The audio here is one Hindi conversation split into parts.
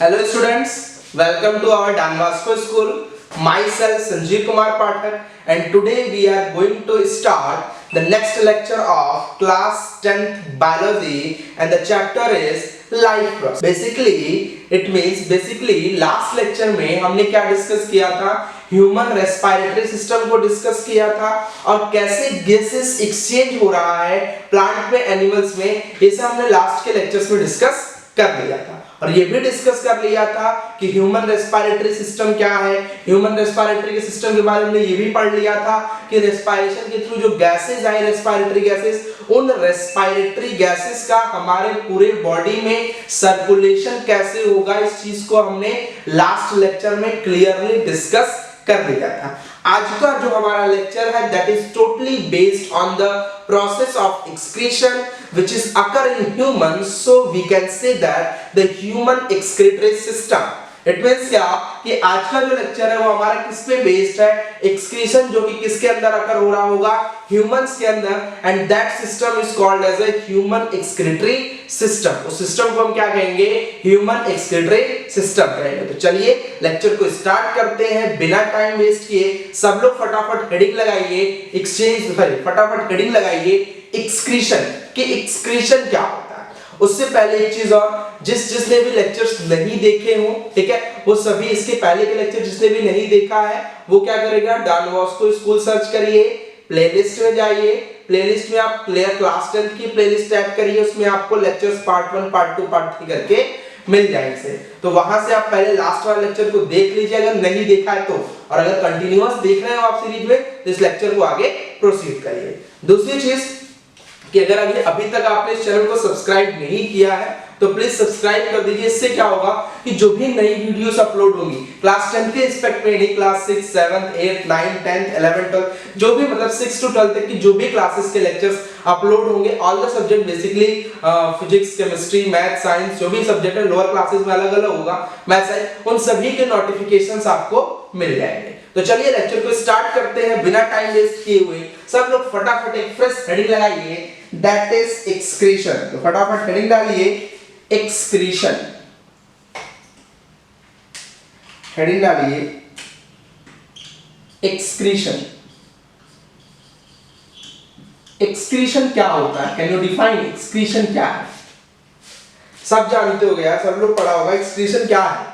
Hello students, welcome to our Don Bosco School. Myself Sanjeev Kumar Pathak and today we are going to start the next lecture of class 10th biology and the chapter is life process. Basically last lecture में हमने क्या डिस्कस किया था, ह्यूमन रेस्पिरेटरी सिस्टम को डिस्कस किया था और कैसे गैसेस एक्सचेंज हो रहा है प्लांट में, एनिमल्स में, ये सब हमने लास्ट के लेक्चर्स में डिस्कस कर लिया था। और ये भी डिस्कस कर लिया था कि ह्यूमन रेस्पिरेटरी सिस्टम क्या है। ह्यूमन रेस्पिरेटरी के सिस्टम के बारे में ये भी पढ़ लिया था कि रेस्पिरेशन के थ्रू जो गैसेस आई, रेस्पिरेटरी गैसेस, उन रेस्पिरेटरी गैसेस का हमारे पूरे बॉडी में सर्कुलेशन कैसे होगा, इस चीज को हमने लास्ट लेक्चर में क्लियरली डिस्कस कर लिया था। आज का जो हमारा लेक्चर है that is totally based on the process of excretion which is occur in humans, so we can say that the human excretory system. It means क्या कि आज का जो लेक्चर है वो हमारा किस पे बेस्ड है, एक्सक्रीशन जो कि किसके अंदर अकर हो रहा होगा, ह्यूमंस के अंदर, and that system is called as a human excretory system. उस सिस्टम को हम क्या कहेंगे, ह्यूमन एक्सक्रीटरी सिस्टम कहेंगे। तो चलिए लेक्चर को स्टार्ट करते हैं बिना टाइम वेस्ट किए। सब लोग फटाफट हेडिंग लगाइए, फटाफट हेडिंग लगाइए एक्सक्रीशन, कि एक्सक्रीशन क्या होता है। उससे पहले एक चीज और, जिसने भी लेक्चर्स नहीं देखे हो, ठीक है, वो सभी इसके पहले के लेक्चर जिसने भी नहीं देखा है वो क्या करेगा, डॉन बॉस्को स्कूल सर्च करिए, प्लेलिस्ट में जाइए, प्लेलिस्ट में आप क्लास 10 की प्लेलिस्ट टाइप करिए, उसमें आपको लेक्चर्स पार्ट 1 पार्ट 2 पार्ट 3 करके मिल जाएंगे। तो वहां से आप पहले लास्ट वाला लेक्चर को देख लीजिए अगर नहीं देखा है तो, और अगर कंटिन्यूअस देख रहे हो आप सीरीज में तो इस लेक्चर को आगे प्रोसीड करिए। दूसरी चीज कि अगर अभी तक आपने इस चैनल को सब्सक्राइब नहीं किया है तो प्लीज सब्सक्राइब कर दीजिए। इससे क्या होगा कि जो भी नई वीडियोस अपलोड होंगी क्लास 10 के रिस्पेक्ट में, नहीं क्लास 6, 7, 8, 9, 10, 11, 12, जो भी मतलब 6 to 12 तक की जो भी क्लासेस के लेक्चर्स अपलोड होंगे, all the subject basically physics, chemistry, math, science, जो भी सब्जेक्ट है लोअर क्लासेस में अलग अलग होगा, मैथ साइंस, उन सभी के नोटिफिकेशंस आपको मिल जाएंगे। तो चलिए लेक्चर को स्टार्ट करते हैं बिना टाइम वेस्ट किए हुए। सब लोग फटाफट एक फ्रेश हेडिंग लगाइए, दैट इज एक्सक्रीशन। तो फटाफट हेडिंग डालिए एक्सक्रीशन, हेडिंग डालिए एक्सक्रीशन। एक्सक्रीशन क्या होता है, कैन यू डिफाइन एक्सक्रीशन क्या है? सब जानते हो गया, सब लोग पढ़ा होगा एक्सक्रीशन क्या है।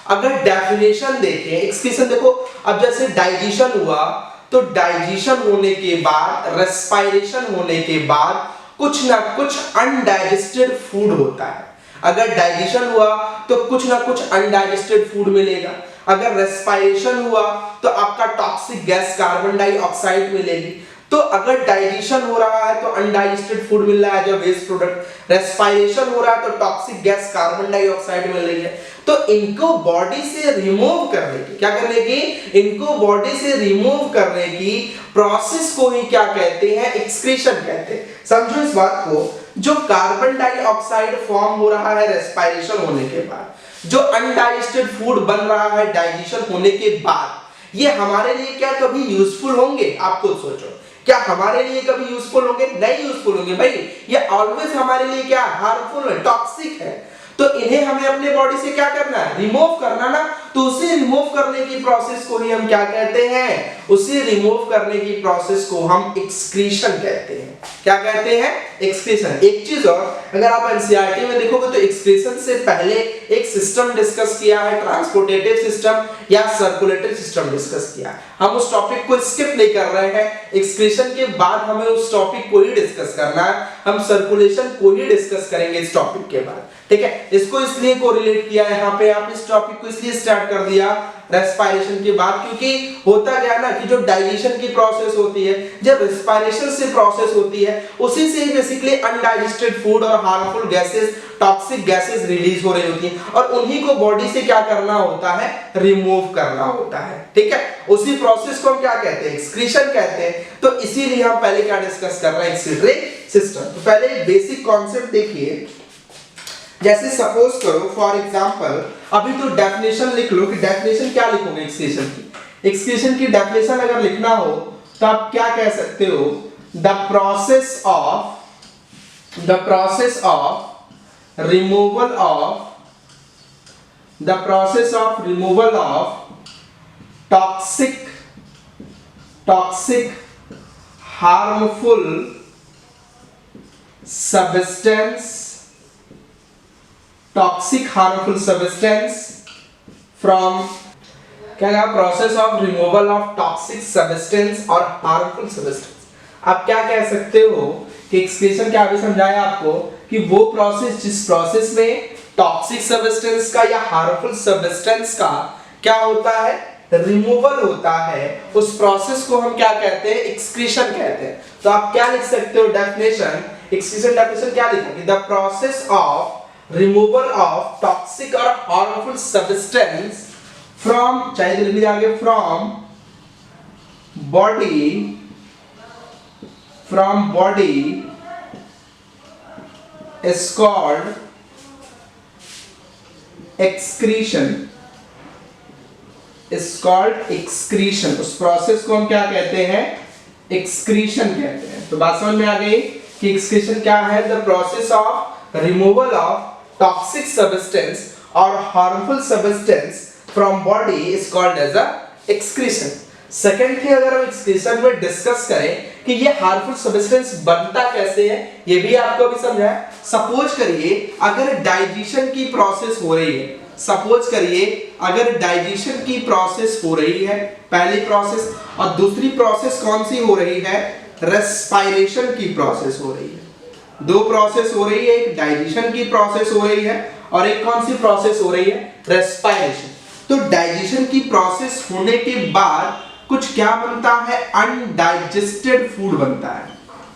अगर डेफिनेशन देखें एक्सक्रीशन, देखो अब जैसे डाइजेशन हुआ तो डाइजेशन होने के बाद, रेस्पिरेशन होने के बाद कुछ ना कुछ अनडाइजेस्टेड फूड होता है। अगर डाइजेशन हुआ तो कुछ ना कुछ अनडाइजेस्टेड फूड मिलेगा। अगर रेस्पिरेशन हुआ तो आपका टॉक्सिक गैस कार्बन डाइऑक्साइड मिलेगी। तो अगर डाइजेशन हो रहा है तो अनडाइजेस्टेड फूड मिल रहा है as a waste product, respiration हो रहा है तो टॉक्सिक गैस कार्बन डाइऑक्साइड मिल रही है। तो इनको बॉडी से रिमूव करने की, क्या करने की, इनको बॉडी से रिमूव करने की प्रोसेस को ही क्या कहते हैं, एक्सक्रीशन कहते हैं। समझो इस बात को, जो कार्बन डाइऑक्साइड फॉर्म हो रहा है रेस्पिरेशन होने के बाद, जो अनडाइजेस्टेड फूड बन रहा है डाइजेशन होने के बाद, ये हमारे लिए क्या कभी यूजफुल होंगे? आप खुद सोचो, क्या हमारे लिए कभी यूजफुल होंगे? नहीं यूजफुल होंगे भाई। ये ऑलवेज हमारे लिए क्या, हार्मफुल है, टॉक्सिक है। तो इन्हें हमें अपने बॉडी से क्या करना है, रिमूव करना ना। तो उसे रिमूव करने की प्रोसेस को ही हम क्या कहते हैं, उसे रिमूव करने की प्रोसेस को हम एक्सक्रीशन कहते हैं। क्या कहते हैं, एक्सक्रीशन। एक चीज और, अगर आप एनसीईआरटी में देखोगे तो एक्सक्रीशन से पहले एक सिस्टम डिस्कस किया है, ट्रांसपोर्टेटिव सिस्टम या सर्कुलेटरी सिस्टम डिस्कस किया। हम उस टॉपिक को स्किप नहीं कर रहे हैं, एक्सक्रीशन के बाद हमें उस टॉपिक को ही डिस्कस करना है। हम सर्कुलेशन को ही डिस्कस करेंगे इस टॉपिक के बाद, ठीक है। इसको इसलिए कोरिलेट किया है यहाँ पे, आप इस टॉपिक को इसलिए स्टार्ट कर दिया रेस्पिरेशन के बाद, क्योंकि होता क्या ना कि जो डाइजेशन की प्रोसेस होती है, जब रेस्पिरेशन से प्रोसेस होती है, उसी से ही बेसिकली अनडाइजेस्टेड फूड और harmful gases, toxic gases release हो रही होती हैं और उन्हीं को बॉडी से क्या करना होता है, रिमूव करना होता है, ठीक है। उसी प्रोसेस को हम क्या कहते हैं, एक्सक्रीशन कहते हैं। तो इसीलिए हम पहले क्या डिस्कस कर रहे हैं, एक्सक्रीटरी सिस्टम। तो पहले बेसिक कॉन्सेप्ट देखिए, जैसे सपोज करो फॉर एग्जांपल, अभी तो डेफिनेशन लिख लो कि डेफिनेशन क्या लिखोगे एक्सक्रीशन की। एक्सक्रीशन की डेफिनेशन अगर लिखना हो तो आप क्या कह सकते हो, the process of removal of the process of removal of toxic harmful substance from क्या process of removal of toxic substance और हार्मफुल सब्सटेंस। आप क्या कह सकते हो कि एक्सप्रेशन क्या अभी समझाया आपको कि वो प्रोसेस जिस प्रोसेस में टॉक्सिक सब्सटेंस का या हार्मफुल सब्सटेंस का क्या होता है, रिमूवल होता है, उस प्रोसेस को हम क्या कहते हैं, एक्सक्रीशन कहते हैं। तो आप क्या लिख सकते हो डेफिनेशन, एक्सक्रीशन डेफिनेशन क्या लिखा कि the process of removal of toxic और हार्मफुल सब्सटेंस फ्रॉम, चाहे तो लिख आगे, from body is called excretion, उस प्रोसेस को हम क्या कहते हैं, एक्सक्रीशन कहते हैं। तो बात समझ में आ गई कि एक्सक्रीशन क्या है, the process of removal of toxic substance और harmful substance from body is called as a excretion. Second थी, अगर हम एक्सक्रीशन में डिस्कस करें कि ये हार्मफुल सब्सटेंस बनता कैसे है, ये भी आपको अभी समझाया। सपोज करिए अगर डाइजेशन की प्रोसेस हो रही है, पहली प्रोसेस, और दूसरी प्रोसेस कौन सी हो रही है, रेस्पिरेशन की प्रोसेस हो रही है। दो प्रोसेस हो रही है, एक डाइजेशन की प्रोसेस हो रही है और एक कौन सी प्रोसेस हो रही है, रेस्पिरेशन। तो डाइजेशन की प्रोसेस होने के बाद कुछ क्या बनता है, अनडाइजेस्टेड फूड बनता है।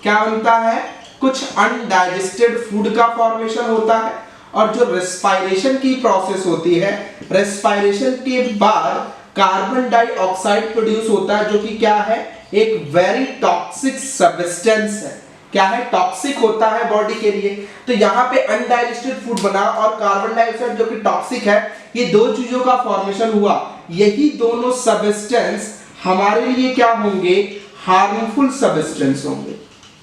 क्या बनता है, कुछ अनडाइजेस्टेड फूड का फॉर्मेशन होता है। और जो रेस्पिरेशन की प्रोसेस होती है, रेस्पिरेशन के बाद कार्बन डाइऑक्साइड प्रोड्यूस होता है, जो कि क्या है, एक वेरी टॉक्सिक सब्सटेंस है। क्या है, टॉक्सिक होता है बॉडी के लिए। तो यहाँ पे अनडाइजेस्टेड फूड बना और कार्बन डाइऑक्साइड जो कि टॉक्सिक है, ये दो चीजों का फॉर्मेशन हुआ। यही दोनों सब्सटेंस हमारे लिए क्या होंगे, हार्मफुल सब्सटेंस होंगे।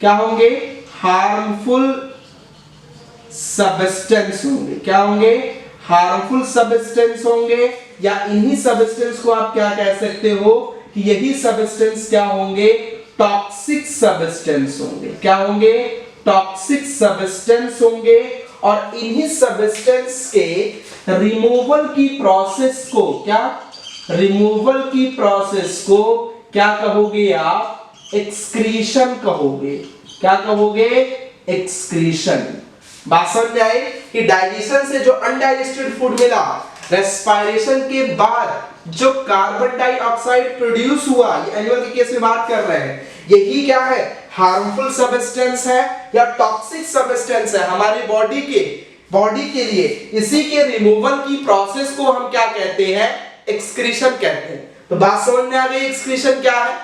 क्या होंगे, हार्मफुल सब्सटेंस होंगे। क्या होंगे, हार्मफुल सब्सटेंस होंगे, या इन्हीं सब्सटेंस को आप क्या कह सकते हो कि यही सब्सटेंस क्या होंगे, टॉक्सिक सब्सटेंस होंगे। क्या होंगे, टॉक्सिक सब्सटेंस होंगे। और इन्हीं सब्सटेंस के रिमूवल की प्रोसेस को क्या कहोगे आप, एक्सक्रीशन कहोगे। क्या कहोगे, एक्सक्रीशन। बात समझ में आई कि डाइजेशन से जो अनडाइजेस्टेड फूड मिला, रेस्पिरेशन के बाद जो कार्बन डाइऑक्साइड प्रोड्यूस हुआ, ये एनिमल के केस में बात कर रहे हैं, यही क्या है, हार्मफुल सब्सटेंस है या टॉक्सिक सब्सटेंस है हमारी बॉडी के लिए। इसी के रिमूवल की प्रोसेस को हम क्या कहते हैं, एक्सक्रीशन कहते हैं। तो बात समझ में आ गई एक्सक्रीशन क्या है।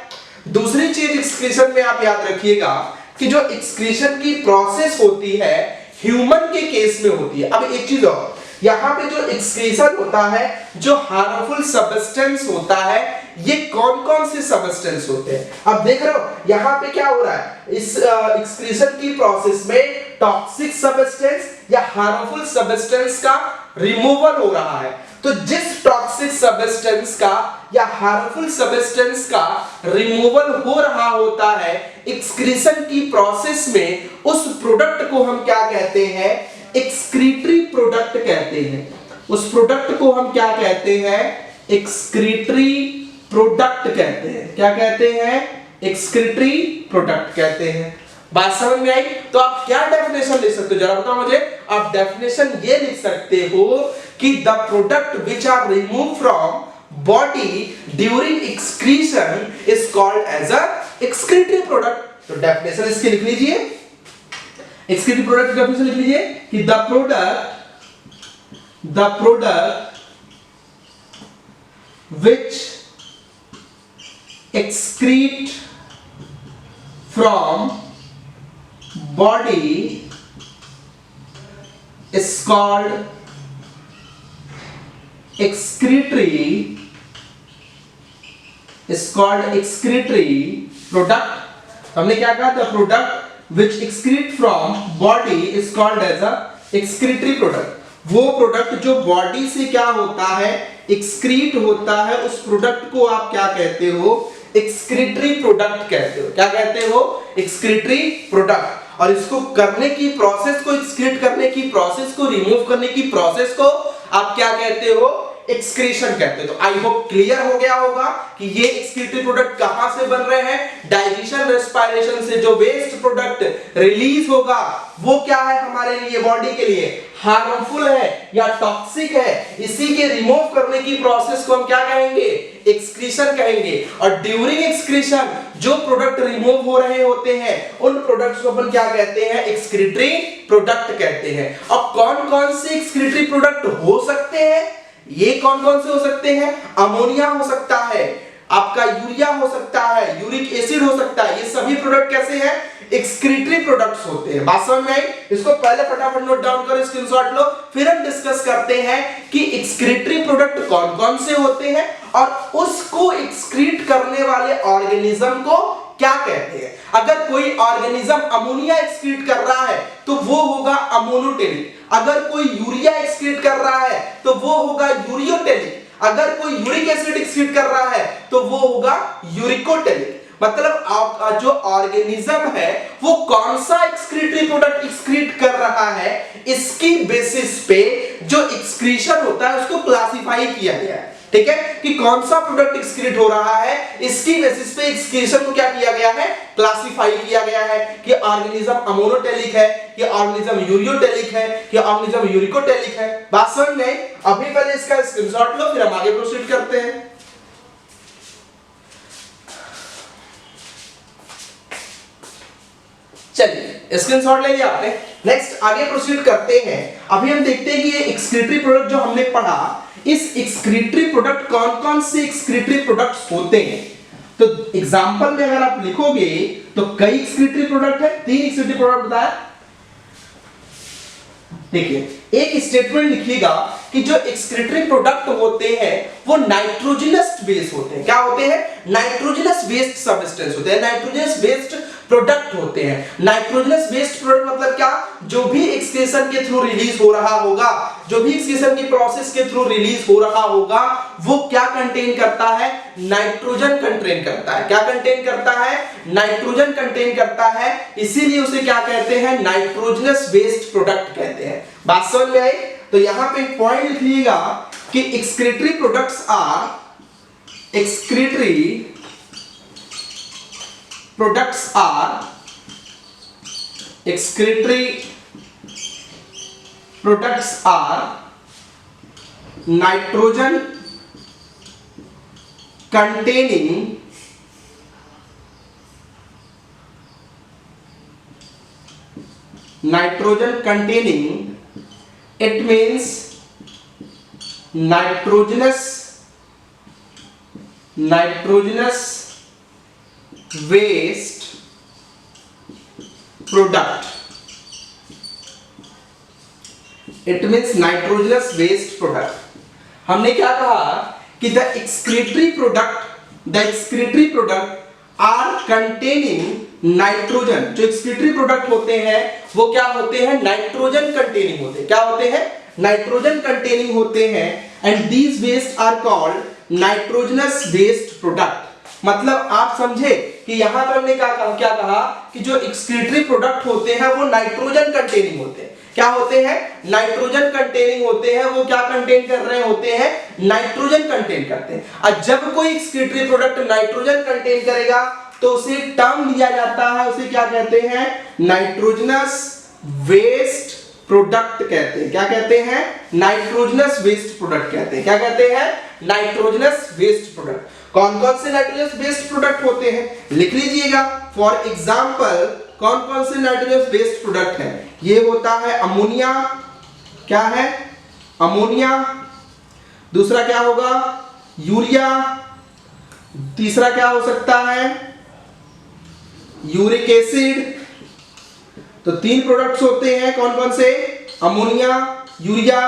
दूसरी चीज एक्सक्रीशन में आप याद रखिएगा कि जो एक्सक्रीशन की प्रोसेस होती है ह्यूमन के केस में होती है। अब एक चीज और, यहाँ पे जो एक्सक्रीशन होता है, जो हार्मफुल सब्सटेंस होता है, ये कौन कौन से सब्सटेंस होते हैं। अब देख रहे हो यहाँ पे क्या हो रहा है, इस एक्सक्रीशन की प्रोसेस में टॉक्सिक सब्सटेंस या हार्मफुल सब्सटेंस का रिमूवल हो रहा है। तो जिस टॉक्सिक सब्सटेंस का या हार्मफुल सब्सटेंस का रिमूवल हो रहा होता है एक्सक्रीशन की प्रोसेस में, उस प्रोडक्ट को हम क्या कहते हैं, एक्सक्रीटरी प्रोडक्ट कहते हैं। उस प्रोडक्ट को हम क्या कहते हैं, एक्सक्रीटरी प्रोडक्ट कहते हैं। क्या कहते हैं, एक्सक्रीटरी प्रोडक्ट कहते हैं। बात समझ में आई। तो आप क्या डेफिनेशन लिख सकते हो, जरा बताओ मुझे। आप डेफिनेशन ये लिख सकते हो कि the product which are remove from body during excretion is called as a excretory product. तो डेफिनेशन इसकी लिख लीजिए, एक्सक्रीटरी प्रोडक्ट की डेफिनेशन लिख लीजिए कि the product which excrete from body is called excretory product। हमने क्या कहा, the product which excrete from body is called as a excretory product। वो प्रोडक्ट जो बॉडी से क्या होता है, एक्सक्रीट होता है, उस प्रोडक्ट को आप क्या कहते हो, एक्सक्रीटरी प्रोडक्ट कहते हो। क्या कहते हो, एक्सक्रीटरी प्रोडक्ट। और इसको करने की प्रोसेस को, एक्सक्रीट करने की प्रोसेस को, रिमूव करने की प्रोसेस को आप क्या कहते हो, एक्सक्रीशन कहते हैं। तो आई होप क्लियर हो गया होगा कि ये एक्सक्रीटरी प्रोडक्ट कहां से बन रहे हैं, डाइजेशन रेस्पिरेशन से जो वेस्ट प्रोडक्ट रिलीज होगा वो क्या है हमारे लिए, बॉडी के लिए हार्मफुल है या टॉक्सिक है, इसी के रिमूव करने की प्रोसेस को हम क्या कहेंगे, एक्सक्रीशन कहेंगे। और ड्यूरिंग एक्सक्रीशन जो प्रोडक्ट रिमूव हो रहे होते हैं उन प्रोडक्ट्स को अपन क्या कहते हैं, एक्सक्रीटरी प्रोडक्ट कहते हैं। अब कौन कौन से एक्सक्रीटरी प्रोडक्ट हो सकते हैं, ये कौन कौन से हो सकते हैं, अमोनिया हो सकता है, आपका यूरिया हो सकता है, यूरिक एसिड हो सकता है, ये सभी प्रोडक्ट कैसे हैं, एक्सक्रीटरी प्रोडक्ट्स होते हैं। बात समझ में आई? इसको पहले फटाफट नोट डाउन करो, स्क्रीनशॉट लो, फिर हम डिस्कस करते हैं कि एक्सक्रीटरी प्रोडक्ट कौन कौन से होते हैं और उसको एक्सक्रीट करने वाले ऑर्गेनिज्म को क्या कहते हैं। अगर कोई ऑर्गेनिज्म अमोनिया एक्सक्रीट कर रहा है तो वो होगा अमोनोटेरिक, अगर कोई यूरिया एक्सक्रीट कर रहा है तो वो होगा यूरियोटेरिक, अगर कोई यूरिक एसिड एक्सक्रीट कर रहा है तो वो होगा यूरिकोटेरिक। मतलब आपका जो ऑर्गेनिज्म है वो कौन सा एक्सक्रीटरी प्रोडक्ट एक्सक्रीट कर रहा है, इसकी बेसिस पे जो एक्सक्रीशन होता है उसको क्लासिफाई किया गया है। ठीक है, कि कौन सा प्रोडक्ट एक्सक्रीट हो रहा है, इसकी बेसिस पे एक्सक्रीशन को क्या किया गया है, क्लासिफाई किया गया है कि ऑर्गेनिज्म अमोनोटेरिक है, कि ऑर्गेनिज्म यूरियोटेरिक है, कि ऑर्गेनिज्म यूरिकोटेरिक है। बात समझ में? अभी पहले इसका स्क्रीनशॉट लो, फिर हम आगे प्रोसीड करते हैं। चलिए स्क्रीनशॉट ले लिया आपने, नेक्स्ट आगे प्रोसीड करते हैं। अभी हम देखते हैं कि ये एक्सक्रीटरी प्रोडक्ट जो हमने पढ़ा, इस एक्सक्रीटरी प्रोडक्ट कौन कौन से एक्सक्रीटरी प्रोडक्ट्स होते हैं। तो एग्जांपल में अगर आप लिखोगे तो कई एक्सक्रीटरी प्रोडक्ट है, 3 एक्सक्रीटरी प्रोडक्ट बताया। देखिए एक स्टेटमेंट लिखिएगा कि जो एक्सक्रीटरी प्रोडक्ट होते हैं वो नाइट्रोजनस बेस होते हैं। क्या होते हैं, नाइट्रोजनस बेस्ड सब्सटेंस होते हैं, नाइट्रोजनस बेस्ड प्रोडक्ट होते हैं। नाइट्रोजनस बेस्ड प्रोडक्ट मतलब क्या, जो भी एक्सक्रीशन के थ्रू रिलीज हो रहा होगा, जो भी एक्सक्रीशन की प्रोसेस के थ्रू रिलीज हो रहा होगा वो क्या कंटेन करता है, नाइट्रोजन कंटेन करता है। क्या कंटेन करता है, नाइट्रोजन कंटेन करता है, इसीलिए उसे क्या कहते हैं, नाइट्रोजनस बेस्ड प्रोडक्ट कहते हैं। बात समझ में आई? तो यहां पे एक पॉइंट लिख लीजिएगा कि excretory products are, excretory products are, excretory products are nitrogen containing it means nitrogenous waste product, it means nitrogenous waste product। हमने क्या कहा कि the excretory product are containing nitrogen। जो excretory product होते हैं वो क्या होते हैं, नाइट्रोजन कंटेनिंग होते हैं। क्या होते हैं, नाइट्रोजन कंटेनिंग होते हैं, and these waste are called nitrogenous waste product। मतलब आप समझे कि यहां पर हमने क्या कहा कि जो एक्सक्रीटरी प्रोडक्ट होते हैं वो नाइट्रोजन कंटेनिंग होते हैं। क्या होते हैं, नाइट्रोजन कंटेनिंग होते हैं। वो क्या कंटेन कर रहे होते हैं, नाइट्रोजन कंटेन करते हैं। और जब कोई एक्सक्रीटरी प्रोडक्ट नाइट्रोजन कंटेन करेगा तो उसे टर्म दिया जाता है, उसे क्या कहते हैं, नाइट्रोजनस वेस्ट प्रोडक्ट कहते हैं। क्या कहते हैं, नाइट्रोजनस वेस्ट प्रोडक्ट कहते हैं। क्या कहते हैं, नाइट्रोजनस वेस्ट प्रोडक्ट। कौन कौन से नाइट्रोजनस बेस्ड प्रोडक्ट होते हैं, लिख लीजिएगा। फॉर एग्जांपल कौन कौन से नाइट्रोजनस बेस्ड प्रोडक्ट हैं, ये होता है अमोनिया। क्या है, अमोनिया। दूसरा क्या होगा, यूरिया। तीसरा क्या हो सकता है, यूरिक एसिड। तो 3 प्रोडक्ट्स होते हैं, कौन कौन से, ammonia, urea,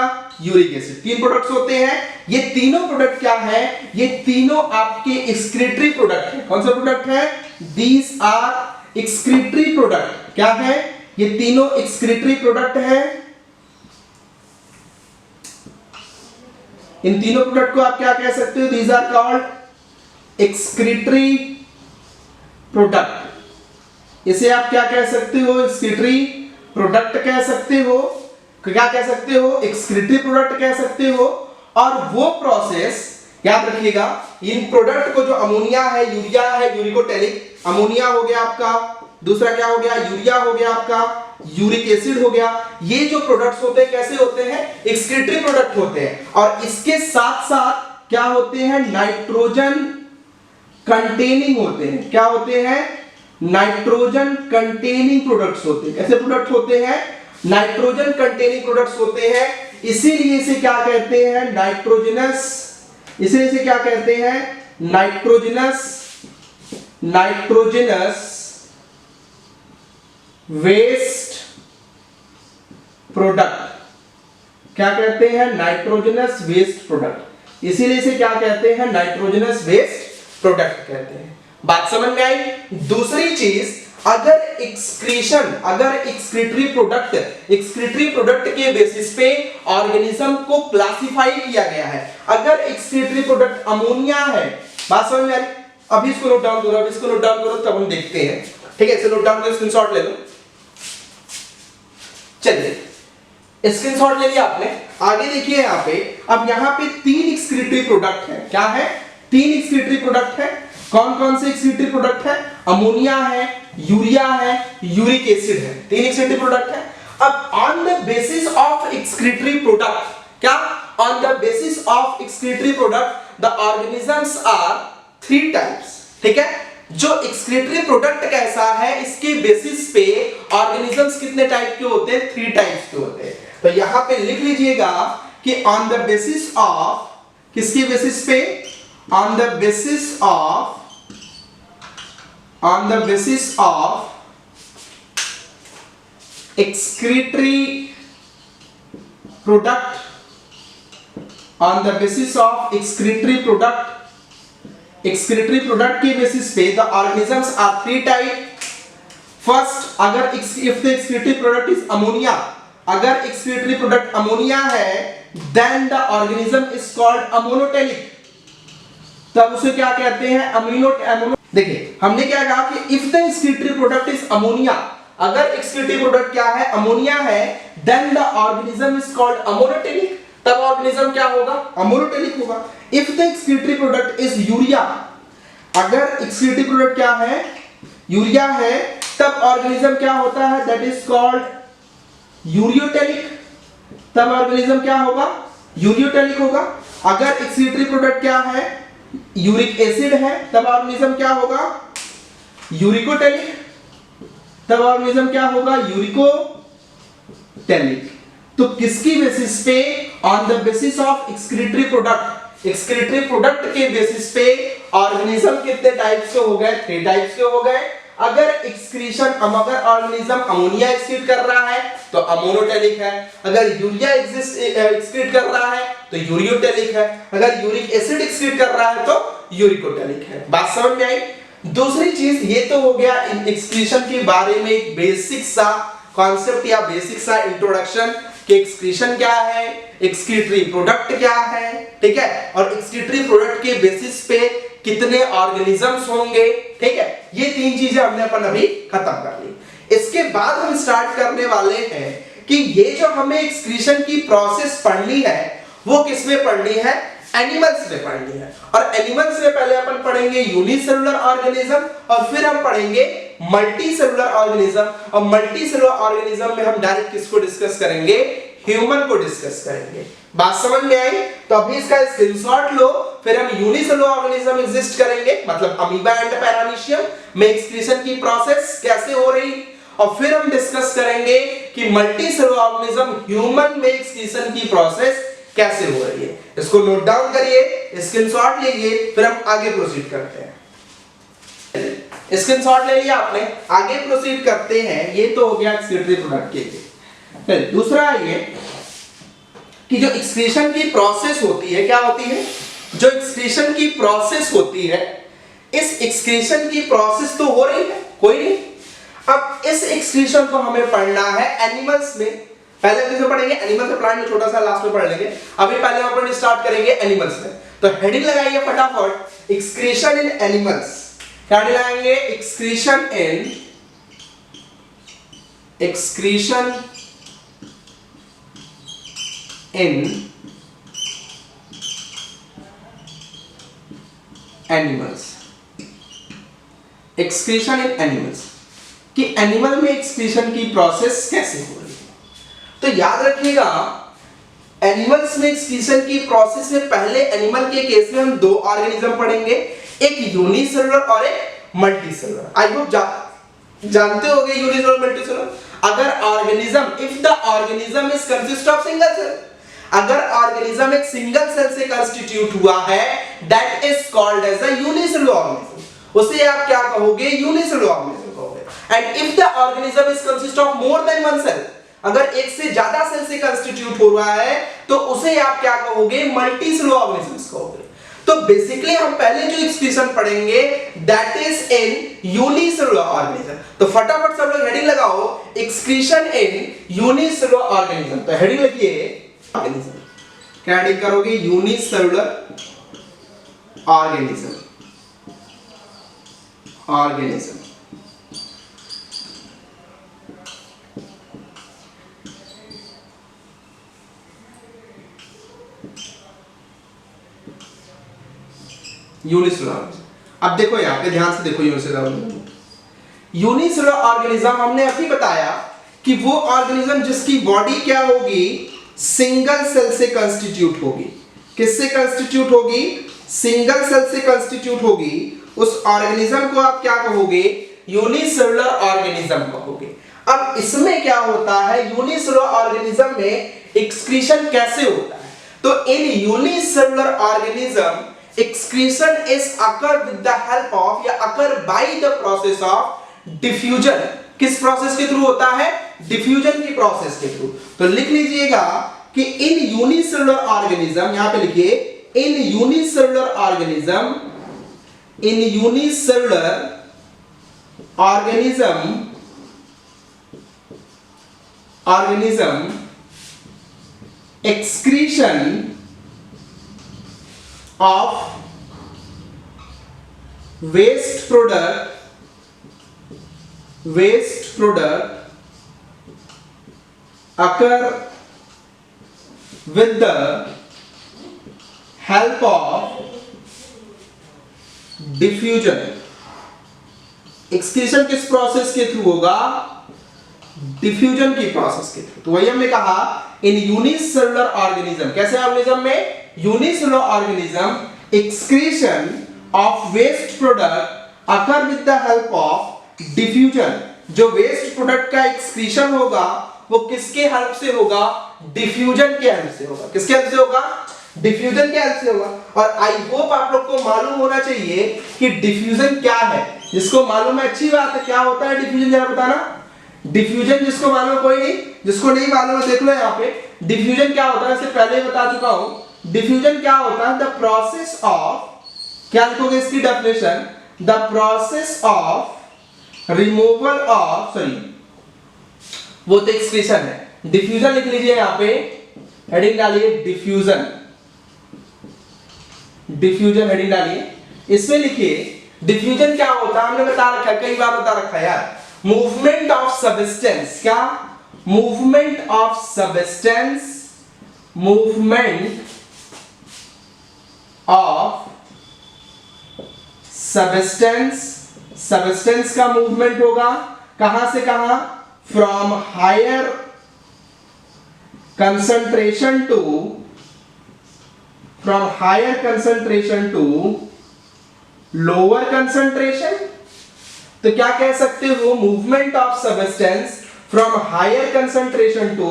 uric acid, 3 products होते हैं। ये तीनों प्रोडक्ट क्या है, ये तीनों आपके एक्सक्रीटरी प्रोडक्ट है। कौन सा प्रोडक्ट है, दीज आर एक्सक्रीटरी प्रोडक्ट। क्या है, ये तीनों एक्सक्रीटरी प्रोडक्ट है। इन तीनों प्रोडक्ट को आप क्या कह सकते हो? These are called excretory product. इसे आप क्या कह सकते हो? एक्सक्रीटरी प्रोडक्ट कह सकते हो। क्या कह सकते हो? एक्सक्रीटरी प्रोडक्ट कह सकते हो। और वो प्रोसेस याद रखिएगा, इन प्रोडक्ट को जो अमोनिया है, यूरिया है, यूरिकोटेलिक, अमोनिया हो गया आपका, दूसरा क्या हो गया? यूरिया हो गया आपका, यूरिक एसिड हो गया। ये जो प्रोडक्ट्स होते हैं कैसे होते हैं? एक्सक्रीटरी प्रोडक्ट होते हैं। और इसके साथ साथ क्या होते हैं? नाइट्रोजन कंटेनिंग होते हैं। क्या होते हैं? नाइट्रोजन कंटेनिंग प्रोडक्ट्स होते हैं। कैसे प्रोडक्ट होते हैं? नाइट्रोजन कंटेनिंग प्रोडक्ट्स होते हैं। इसीलिए इसे क्या कहते हैं? नाइट्रोजनस। इसे क्या कहते हैं? Nitrogenous waste product. क्या कहते हैं? Nitrogenous waste product. इसीलिए इसे क्या कहते हैं? नाइट्रोजनस वेस्ट प्रोडक्ट कहते हैं। बात समझ में आई? दूसरी चीज, अगर एक्सक्रीटरी प्रोडक्ट के बेसिस पे ऑर्गेनिज्म को क्लासिफाई किया गया है। अगर एक्सक्रीटरी प्रोडक्ट अमोनिया है, बात समझ में आ रही? अभी इसको नोट डाउन करो, तब हम देखते हैं। ठीक है, इसे नोट डाउन करो, स्क्रीनशॉट ले लो। चलिए, स्क्रीनशॉट ले लिया आपने। आगे देखिए यहाँ पे, अब यहाँ पे 3 एक्सक्रीटरी प्रोडक्ट है। क्या है? 3 एक्सक्रीटरी प्रोडक्ट है। कौन कौन से एक्सक्रीटरी प्रोडक्ट है? अमोनिया है, यूरिया है, यूरिक एसिड है। 3 एक्सक्रीटरी प्रोडक्ट है। अब on the basis of excretory product, क्या? On the basis of excretory product the organisms are 3 types. ठीक है, जो एक्सक्रीटरी प्रोडक्ट कैसा है, इसके बेसिस पे ऑर्गेनिजम्स कितने टाइप के होते हैं? 3 टाइप्स के होते हैं। तो यहां पे लिख लीजिएगा कि ऑन द बेसिस ऑफ, किसके बेसिस पे? On the basis of excretory product, on the basis of excretory product के बेसिस पे the organisms are 3 type. First, अगर if the excretory product is ammonia, अगर excretory product ammonia है, then the organism is called ammonotelic. तब उसे क्या कहते हैं? अमीनो। देखिए, हमने क्या कहा कि if the excretory product is ammonia, अगर एक्सक्रीटरी प्रोडक्ट क्या है? अमोनिया है, then the organism is called ammonotelic. तब ऑर्गेनिज्म क्या होगा? अमोनोटेलिक होगा। If the excretory product is urea, अगर एक्सक्रीटरी प्रोडक्ट क्या है? यूरिया है, तब ऑर्गेनिज्म क्या होता है? That is called ureotelic. तब ऑर्गेनिज्म क्या होगा? यूरियोटेलिक होगा। अगर एक्सक्रीटरी प्रोडक्ट क्या है? यूरिक एसिड है, तब ऑर्गेनिज्म क्या होगा? यूरिकोटेलिक। तब ऑर्गेनिज्म क्या होगा? यूरिकोटेलिक। तो किसकी बेसिस पे? On the basis of excretory product. Excretory product के बेसिस पे ऑर्गेनिज्म कितने टाइप्स के हो गए? 3 टाइप्स के हो गए। अगर अगर ऑर्गेनिज्म अमोनिया एक्सक्रीट कर रहा है तो अमोनोटेलिक है। अगर यूरिया एक्सक्रीट कर रहा है तो यूरियोटेलिक है। अगर यूरिक एसिड एक्सक्रीट कर रहा है तो यूरिकोटेलिक है। बात समझ में आई? दूसरी चीज, ये तो हो गया एक्सक्रीशन के बारे में एक बेसिक सा कॉन्सेप्ट या बेसिक सा इंट्रोडक्शन कि एक्सक्रीशन क्या है, एक्सक्रीटरी प्रोडक्ट क्या है। ठीक है, और एक्सक्रीटरी प्रोडक्ट के बेसिस पे कितने ऑर्गेनिजम्स होंगे। ठीक है, ये 3 चीजें हमने अपन अभी खत्म कर ली। इसके बाद हम स्टार्ट करने वाले हैं कि ये जो हमें एक्सक्रीशन की प्रोसेस पढ़नी है वो किसमें पढ़नी है? एनिमल्स में पढ़नी है। और एनिमल्स में पहले अपन पढ़ेंगे यूनिसेलुलर ऑर्गेनिज्म और फिर हम पढ़ेंगे मल्टी सेलुलर ऑर्गेनिज्म। और मल्टी सेलुलर ऑर्गेनिज्म में हम डायरेक्ट किसको डिस्कस करेंगे? ह्यूमन को डिस्कस करेंगे। बात समझ में आई? तो अभी इसका स्क्रीनशॉट लो, फिर हम यूनिसेलुलर ऑर्गेनिज्म एग्जिस्ट करेंगे, मतलब अमीबा एंड पैरामीशियम में एक्सक्रीशन की प्रोसेस कैसे हो रही, और फिर हम डिस्कस करेंगे कि मल्टी सेलुलर ऑर्गेनिज्म ह्यूमन में एक्सक्रीशन की प्रोसेस कैसे हो रही है। इसको नोट डाउन करिए, स्क्रीनशॉट लीजिए, फिर हम आगे प्रोसीड करते हैं। स्क्रीनशॉट ले लिया आपने, आगे प्रोसीड करते हैं। ये तो हो गया एक्सक्रीटरी प्रोडक्ट के लिए। फिर दूसरा ये कि जो एक्सक्रीशन की प्रोसेस होती है, क्या होती है? जो एक्सक्रीशन की प्रोसेस होती है, इस एक्सक्रीशन की प्रोसेस तो हो रही है, कोई नहीं। अब इस एक्सक्रीशन को हमें पढ़ना है एनिमल्स में। पहले किसमें पढ़ेंगे, एनिमल्स और प्लांट में, छोटा सा लास्ट में पढ़ लेंगे। अभी पहले अपन स्टार्ट करेंगे एनिमल्स में। तो हेडिंग लगाइए फटाफट, एक्सक्रीशन इन एनिमल्स। क्या लगाएंगे, एक्सक्रीशन इन एनिमल्स। एक्सक्रीशन इन एनिमल्स कि एनिमल में एक्सक्रीशन की प्रोसेस कैसे हो रही है। तो याद रखिएगा, एनिमल्स में एक्सक्रीशन की प्रोसेस में पहले एनिमल के केस में हम दो ऑर्गेनिज्म पढ़ेंगे, एक यूनिसेलुलर और एक मल्टीसेलुलर। आई होप जानते होंगे यूनिसेलुलर मल्टीसेलुलर। अगर organism, if the organism is consist of single cell, अगर ऑर्गेनिज्म एक सिंगल सेल से कंस्टिट्यूट हुआ है, that is called as a unicellular organism. उसे आप क्या कहोगे, यूनिसेलुलर ऑर्गेनिज्म कहोगे। And if the organism is consist of more than one cell, अगर एक से ज्यादा सेल से कंस्टिट्यूट हो रहा है तो उसे आप क्या कहोगे, मल्टीसेलुलर ऑर्गेनिजम्स कहोगे। तो बेसिकली हम पहले जो एक्सप्रेशन पढ़ेंगे that is in unicellular organism. तो फटाफट सब लोग हेडिंग लगाओ, एक्सक्रीशन इन यूनिसेलुलर ऑर्गेनिज्म। तो हेडिंग लिखिए ऑर्गेनिज्म, क्या हेडिंग करोगे, यूनिसेलुलर ऑर्गेनिज्म। Organism unicellular. अब देखो यहां पे ध्यान से देखो, यूनिसेलुलर ऑर्गेनिज्म हमने अभी बताया कि वो ऑर्गेनिज्म जिसकी बॉडी क्या होगी, सिंगल सेल से कंस्टिट्यूट होगी। किससे कंस्टिट्यूट होगी, सिंगल सेल से कंस्टिट्यूट होगी। उस ऑर्गेनिज्म को आप क्या कहोगे, यूनिसेलुलर ऑर्गेनिज्म कहोगे। अब इसमें क्या होता है, यूनिसेलुलर ऑर्गेनिज्म में एक्सक्रीशन कैसे होता है। तो इन unicellular organism excretion is occur with the help of या occur by the process of diffusion। किस प्रोसेस के थ्रू होता है, डिफ्यूजन की प्रोसेस के थ्रू। तो लिख लीजिएगा कि इन यूनिसेलुलर ऑर्गेनिज्म, यहां पे लिखिए इन unicellular organism, in unicellular organism excretion of waste product occur with the help of diffusion। Excretion किस प्रोसेस के थ्रू होगा, डिफ्यूजन की प्रोसेस के थ्रू। तो वही हमने कहा इन यूनिसेलुलर ऑर्गेनिज्म, कैसे ऑर्गेनिज्म में, unicellular organism excretion of waste product occur with the help of diffusion. जो वेस्ट प्रोडक्ट का एक्सक्रीशन होगा वो किसके हेल्प से होगा, डिफ्यूजन के हेल्प से होगा। किसके हेल्प से होगा, डिफ्यूजन के हेल्प से होगा। और आई होप आप लोग को मालूम होना चाहिए कि डिफ्यूजन क्या है। जिसको मालूम है अच्छी बात है, क्या होता है डिफ्यूजन, जरा बताना। डिफ्यूजन जिसको मालूम, कोई नहीं, जिसको नहीं मालूम है देख लो यहाँ पे, डिफ्यूजन क्या होता है, इससे पहले ही बता चुका हूं। डिफ्यूजन क्या होता है, द प्रोसेस ऑफ, क्या लिखोगे इसकी definition, the process of removal of, sorry वो तो एक्सक्रीशन है, डिफ्यूजन लिख लीजिए यहाँ पे, हेडिंग डालिए डिफ्यूजन, डिफ्यूजन हेडिंग डालिए। इसमें लिखिए डिफ्यूजन क्या होता है, हमने बता रखा है, कई बार बता रखा है यार, मूवमेंट ऑफ सब्सटेंस, क्या, movement of substance, movement of substance, substance का मूवमेंट होगा कहां से कहां, from higher concentration to, from higher concentration to lower concentration. तो क्या कह सकते हो, movement of substance from higher concentration to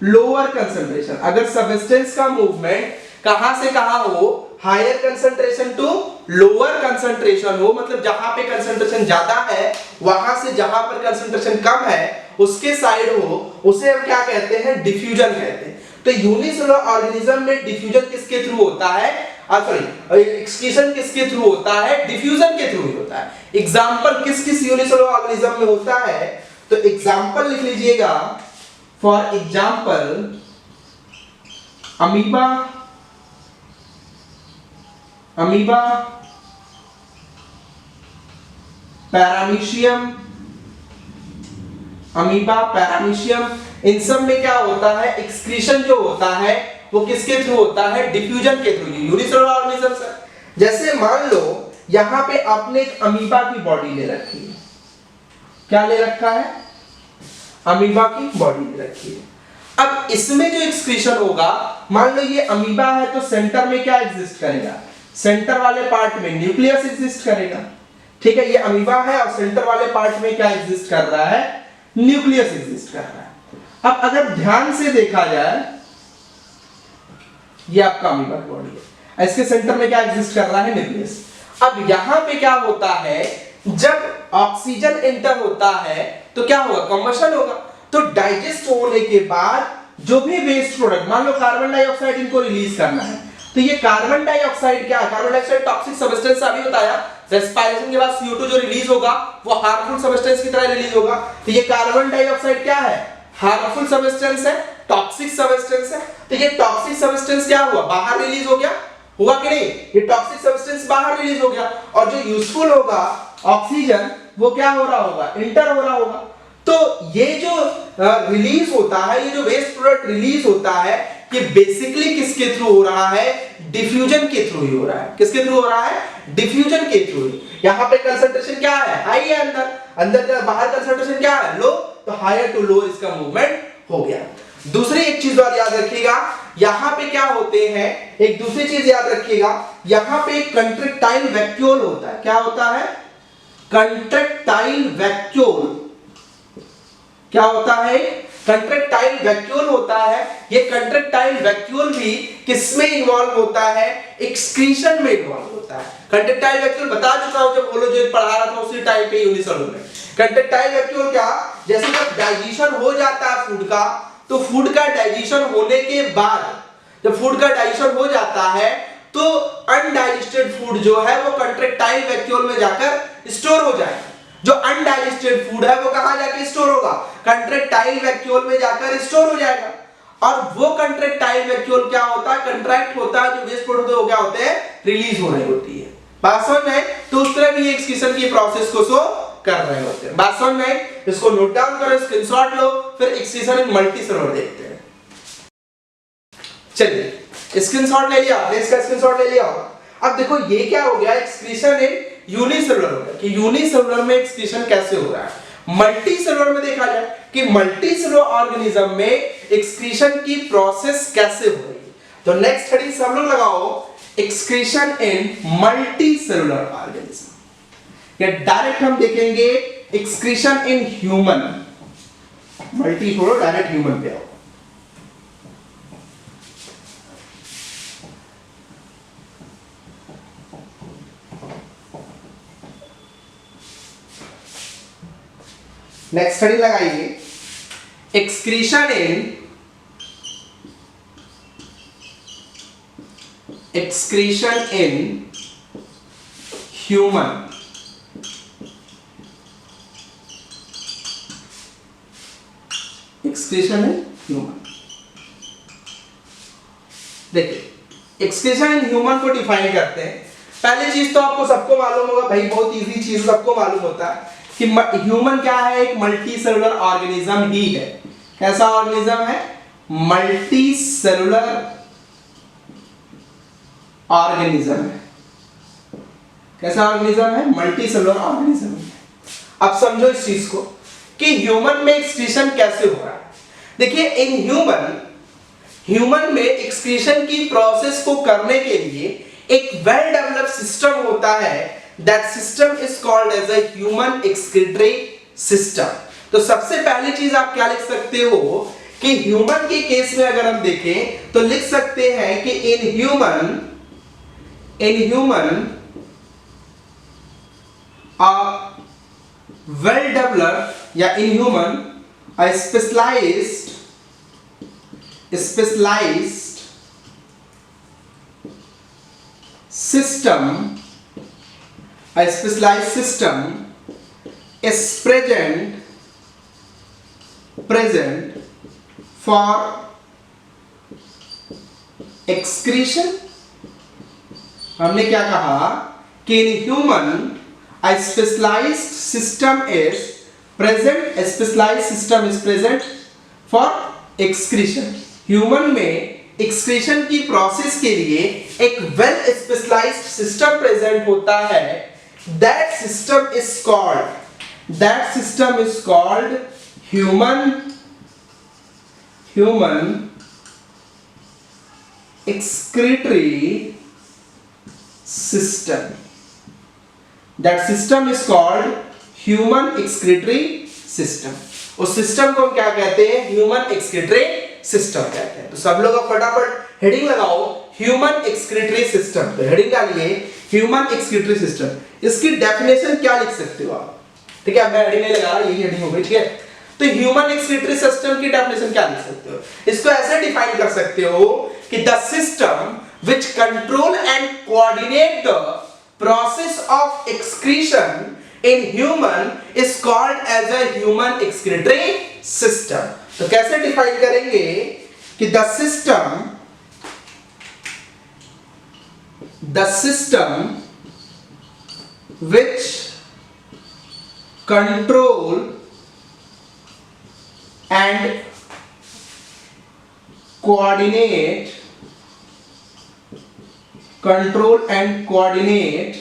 lower concentration. अगर सब्सटेंस का मूवमेंट कहां से कहां हो, higher concentration to lower concentration हो, मतलब जहां पे कंसंट्रेशन ज्यादा है वहां से जहां पर कंसंट्रेशन कम है उसके साइड हो, उसे हम क्या कहते हैं, डिफ्यूजन कहते हैं। तो यूनिसेलुलर ऑर्गेनिज्म में डिफ्यूजन किसके थ्रू होता है, सॉरी एक्सक्रीशन किसके थ्रू होता है, डिफ्यूजन के थ्रू होता है। एग्जांपल किस किस यूनिसेलुलर ऑर्गेनिज्म में होता है, तो एग्जांपल लिख लीजिएगा, फॉर एग्जाम्पल अमीबा, पैरामीशियम, इन सब में क्या होता है, एक्सक्रीशन जो होता है वो किसके थ्रू होता है, डिफ्यूजन के थ्रू, यूनिसेलुलर ऑर्गेनिजम्स है। जैसे मान लो यहां पे आपने एक अमीबा की बॉडी ले रखी है, क्या ले रखा है, अमीबा की बॉडी ले रखी है। अब इसमें जो एक्सक्रीशन होगा, मान लो ये अमीबा है तो सेंटर में क्या एग्जिस्ट करेगा, सेंटर वाले पार्ट में न्यूक्लियस एग्जिस्ट करेगा, ठीक है। ये अमीबा है और सेंटर वाले पार्ट में क्या एग्जिस्ट कर रहा है, न्यूक्लियस एग्जिस्ट कर रहा है। अब अगर ध्यान से देखा जाए, ये आपका अमीबा की बॉडी है, इसके सेंटर में क्या एग्जिस्ट कर रहा है, न्यूक्लियस। अब यहां पे क्या होता है, जब ऑक्सीजन एंटर होता है तो क्या होगा, कंबशन होगा। तो डाइजेस्ट होने के बाद जो भी वेस्ट प्रोडक्ट, मान लो कार्बन डाइऑक्साइड इनको रिलीज करना है, तो ये कार्बन डाइऑक्साइड क्या है, कार्बन डाइऑक्साइड टॉक्सिक सब्सटेंस अभी बताया, रेस्पिरेशन के बाद CO2 जो रिलीज होगा वो हार्मफुल सब्सटेंस की तरह रिलीज होगा। तो ये कार्बन डाइऑक्साइड क्या है, हार्मफुल सब्सटेंस है, टॉक्सिक सब्सटेंस है। तो ये टॉक्सिक सब्सटेंस क्या हुआ, बाहर रिलीज हो गया, हुआ कि नहीं, ये टॉक्सिक सब्सटेंस बाहर रिलीज हो गया, और जो यूजफुल होगा ऑक्सीजन वो क्या हो रहा होगा, इंटर हो रहा होगा। तो ये जो रिलीज होता है, ये जो वेस्ट प्रोडक्ट रिलीज होता है, ये बेसिकली किसके थ्रू हो रहा है, डिफ्यूजन के थ्रू ही हो रहा है। किसके थ्रू हो रहा है, डिफ्यूजन के थ्रू। यहां पे कंसंट्रेशन क्या है, हाई है, अंदर का, बाहर कंसंट्रेशन क्या है, लो, तो हायर टू लो इसका मूवमेंट हो गया। दूसरी एक चीज और याद रखिएगा, यहां पे क्या होते हैं, एक दूसरी चीज याद रखिएगा, यहां पे कंट्रैक्टाइल वैक्यूल होता है। क्या होता है, कंट्रैक्टाइल वैक्यूल। क्या होता है, कंट्रैक्टाइल वैक्यूल होता है। ये कंट्रैक्टाइल वैक्यूल भी किसमें इन्वॉल्व होता है, एक्सक्रीशन में इन्वॉल्व होता है। कंट्रैक्टाइल वैक्यूल बता चुका हूं जब बोलो जो पढ़ा रहा था उसी टाइम पे यूनिसेलुलर में। कंट्रैक्टाइल वैक्यूल क्या, जैसे जब डाइजेशन हो जाता है फूड का, तो फूड का डाइजेशन होने के बाद, जब फूड का डाइजेशन हो जाता है तो अनडाइजेस्टेड फूड जो है वो कंट्रैक्टाइल वैक्यूल में जाकर स्टोर हो जाएगा। जो अनडाइजेस्टेड फूड है वो कहां जाके स्टोर होगा, कंट्रैक्टाइल वैक्यूल में जाकर स्टोर हो जाएगा। और वो कंट्रैक्टाइल वैक्यूल क्या होता है, कंट्रैक्ट होता है, जो वेस्ट प्रोडक्ट हो क्या होते हैं, रिलीज हो रही होती है। बात समझ में, तो उस तरह भी एक्सक्रीशन की प्रोसेस को शो कर रहे होते हैं। बात समझ में, इसको नोट डाउन करो, स्क्रीनशॉट लो, फिर एक्सक्रीशन इन मल्टीसेलुलर देखते हैं। चलिए स्क्रीनशॉट ले लिया आपने, इसका स्क्रीनशॉट ले लिया होगा। अब देखो ये क्या हो गया, एक्सक्रीशन इन यूनिसेलुलर हो गया, कि यूनिसेलुलर में एक्सक्रीशन कैसे हो रहा है। मल्टीसेलुलर में देखा जाए कि मल्टीसेलुलर ऑर्गेनिज्म में एक्सक्रीशन की प्रोसेस कैसे हो रही है। तो नेक्स्ट हेडिंग सब लोग लगाओ, एक्सक्रीशन इन मल्टीसेलुलर ऑर्गेनिज्म। या डायरेक्ट हम देखेंगे एक्सक्रीशन इन ह्यूमन, मल्टी छोड़ो डायरेक्ट ह्यूमन पे आओ। नेक्स्ट हेडिंग लगाइए, excretion in human. Excretion in human, देखिए एक्सक्रीशन इन ह्यूमन को डिफाइन करते हैं। पहली चीज तो आपको सबको मालूम होगा भाई, बहुत इजी चीज सबको मालूम होता है कि ह्यूमन क्या है, एक मल्टी सेलुलर ऑर्गेनिज्म ही है। कैसा ऑर्गेनिज्म है, मल्टी सेलुलर ऑर्गेनिज्म है। कैसा ऑर्गेनिज्म है, मल्टी सेलुलर ऑर्गेनिज्म है। अब समझो इस चीज को कि ह्यूमन में एक्सक्रीशन कैसे हो रहा है। देखिए इन ह्यूमन में एक्सक्रीशन की प्रोसेस को करने के लिए एक वेल डेवलप्ड सिस्टम होता है। That system is called as a human excretory system। तो सबसे पहली चीज आप क्या लिख सकते हो कि ह्यूमन के केस में अगर हम देखें तो लिख सकते हैं कि इन ह्यूमन वेल डेवलप्ड या in human a specialized system is present for excretion, हमने क्या कहा कि in human a specialized system is present, a specialized system is present for excretion. Human में एक्सक्रीशन की प्रोसेस के लिए एक वेल स्पेशलाइज्ड सिस्टम प्रेजेंट होता है. That system is called human excretory system. That system is called human excretory system. उस सिस्टम को हम क्या कहते हैं? ह्यूमन एक्सक्रीटरी सिस्टम कहते हैं. तो सब लोग फटाफट हेडिंग लगाओ ह्यूमन एक्सक्रीटरी सिस्टम. तो हेडिंग डालिए ह्यूमन एक्सक्रीटरी सिस्टम. इसकी डेफिनेशन क्या लिख सकते हो आप? ठीक है, मैं हेडिंग नहीं लगा रहा, यही हेडिंग हो गई. ठीक है, तो ह्यूमन एक्सक्रीटरी सिस्टम की डेफिनेशन क्या लिख सकते हो? इसको ऐसे डिफाइन कर सकते हो कि the system which control and coordinate the process of excretion in human is called as a human excretory system. तो कैसे डिफाइन करेंगे कि the system which control and coordinate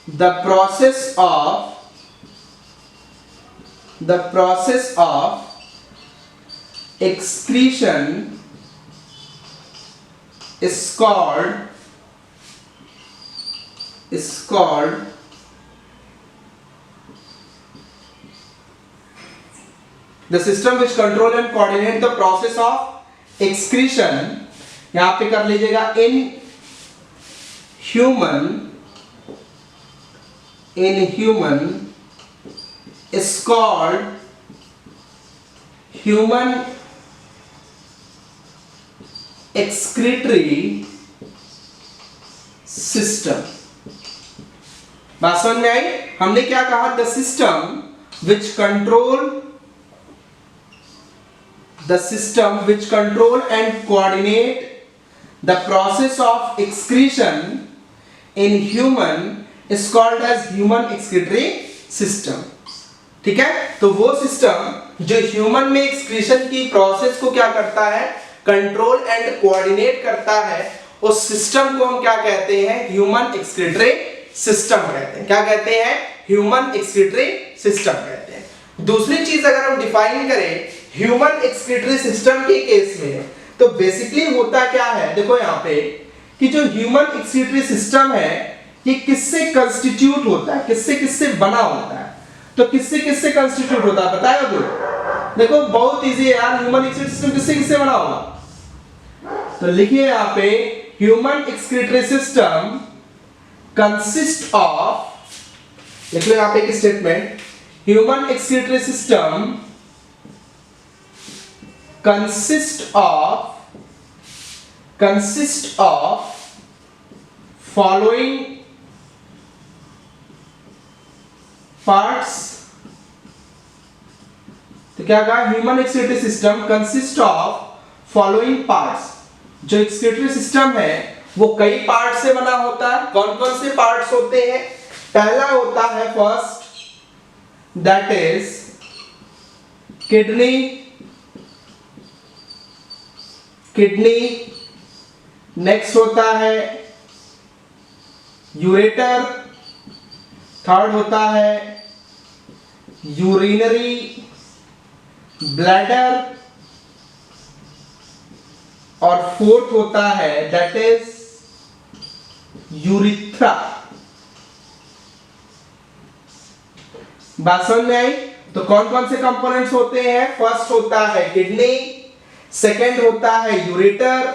the process of excretion is called the system which control and coordinate the process of excretion. यहां पे कर लीजिएगा in human is called human excretory system. बात समझ में आई? हमने क्या कहा? the system which control and coordinate the process of excretion in human is called as human excretory system. ठीक है, तो वो सिस्टम जो ह्यूमन में एक्सक्रीशन की प्रोसेस को क्या करता है? कंट्रोल एंड कोऑर्डिनेट करता है. उस सिस्टम को हम क्या कहते हैं? ह्यूमन एक्सक्रीटरी सिस्टम कहते हैं. क्या कहते हैं? ह्यूमन एक्सक्रीटरी सिस्टम कहते हैं. दूसरी चीज अगर हम डिफाइन करें ह्यूमन एक्सक्रीटरी सिस्टम के केस में, तो बेसिकली होता क्या है? देखो यहाँ पे कि जो ह्यूमन एक्सक्रीटरी सिस्टम है ये किससे कंस्टिट्यूट होता है, किससे बना होता है? तो किससे कंस्टिट्यूट होता है बताया तो? देखो बहुत इजी है यार. ह्यूमन एक्सक्रीटरी सिस्टम किससे बना होगा? तो लिखिए यहाँ पे human excretory system consist of, लिख लो यहाँ पे एक statement, human excretory system consist of following parts. तो क्या कहा? Human excretory system consist of following parts. जो एक्सक्रीटरी सिस्टम है वो कई पार्ट से बना होता है. कौन कौन से पार्ट्स होते हैं? पहला होता है first, that is kidney. Next होता है यूरेटर. थर्ड होता है यूरिनरी ब्लैडर. और फोर्थ होता है दैट इज यूरिथ्रा. बात समझ में आई? तो कौन कौन से कंपोनेंट्स होते हैं? फर्स्ट होता है किडनी, सेकेंड होता है यूरेटर,